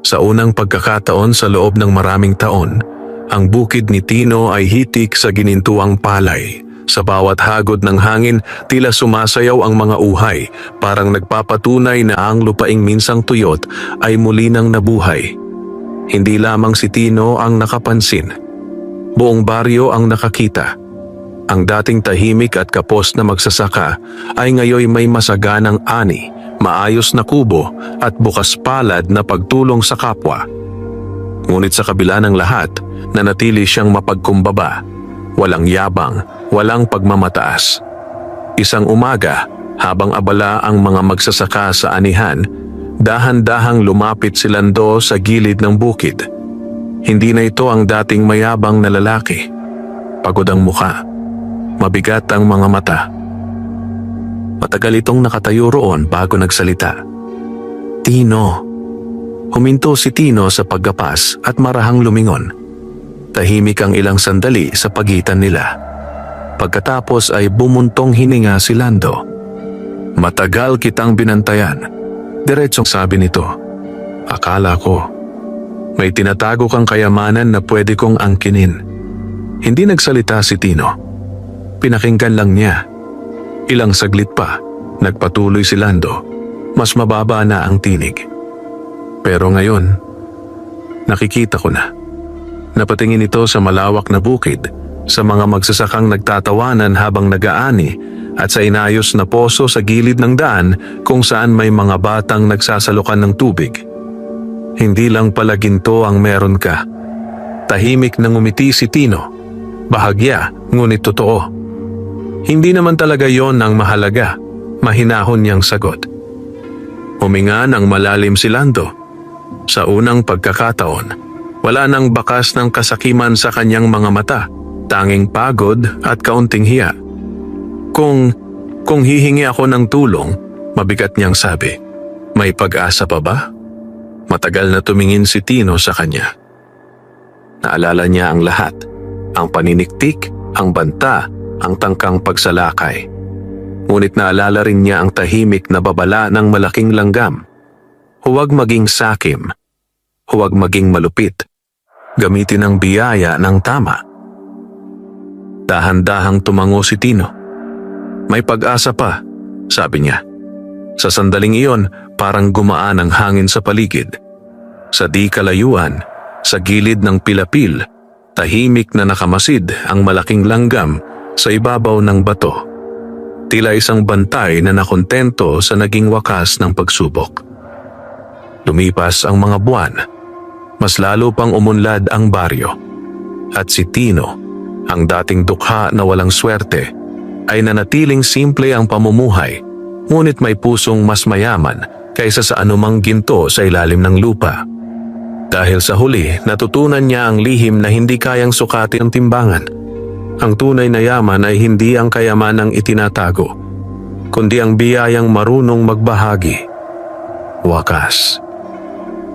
Sa unang pagkakataon sa loob ng maraming taon, ang bukid ni Tino ay hitik sa ginintuang palay. Sa bawat hagod ng hangin, tila sumasayaw ang mga uhay, parang nagpapatunay na ang lupaing minsang tuyot ay muli nang nabuhay. Hindi lamang si Tino ang nakapansin. Buong baryo ang nakakita. Ang dating tahimik at kapos na magsasaka ay ngayoy may masaganang ani, maayos na kubo at bukas palad na pagtulong sa kapwa. Ngunit sa kabila ng lahat, nanatili siyang mapagkumbaba. Walang yabang, walang pagmamataas. Isang umaga, habang abala ang mga magsasaka sa anihan, dahan-dahang lumapit si Lando sa gilid ng bukid. Hindi na ito ang dating mayabang na lalaki. Pagod ang muka, mabigat ang mga mata. Matagal itong nakatayo roon bago nagsalita. "Tino." Huminto si Tino sa paggapas at marahang lumingon. Tahimik ang ilang sandali sa pagitan nila. Pagkatapos ay bumuntong hininga si Lando. "Matagal kitang binantayan," diretsong sabi nito. "Akala ko may tinatago kang kayamanan na pwede kong angkinin." Hindi nagsalita si Tino. Pinakinggan lang niya. Ilang saglit pa, nagpatuloy si Lando. Mas mababa na ang tinig. "Pero ngayon, nakikita ko na." Napatingin ito sa malawak na bukid, sa mga magsasakang nagtatawanan habang nag-aani at sa inayos na poso sa gilid ng daan kung saan may mga batang nagsasalukan ng tubig. "Hindi lang pala ginto ang meron ka." Tahimik nang umiti si Tino. Bahagya, ngunit totoo. Hindi naman talaga yon ang mahalaga, mahinahon niyang sagot. Huminga ng malalim si Lando. Sa unang pagkakataon, wala nang bakas ng kasakiman sa kanyang mga mata, tanging pagod at kaunting hiya. Kung hihingi ako ng tulong, mabigat niyang sabi, may pag-asa pa ba? Matagal na tumingin si Tino sa kanya. Naalala niya ang lahat, ang paniniktik, ang banta, ang tangkang pagsalakay. Ngunit naalala rin niya ang tahimik na babala ng malaking langgam. Huwag maging sakim, huwag maging malupit. Gamitin ang biyaya ng tama. Dahan-dahang tumango si Tino. May pag-asa pa, sabi niya. Sa sandaling iyon, parang gumaan ang hangin sa paligid. Sa di kalayuan, sa gilid ng pilapil, tahimik na nakamasid ang malaking langgam sa ibabaw ng bato. Tila isang bantay na nakontento sa naging wakas ng pagsubok. Lumipas ang mga buwan, mas lalo pang umunlad ang baryo. At si Tino, ang dating dukha na walang swerte, ay nanatiling simple ang pamumuhay, ngunit may pusong mas mayaman kaysa sa anumang ginto sa ilalim ng lupa. Dahil sa huli, natutunan niya ang lihim na hindi kayang sukatin ng timbangan. Ang tunay na yaman ay hindi ang kayamanang itinatago, kundi ang biyayang marunong magbahagi. Wakas.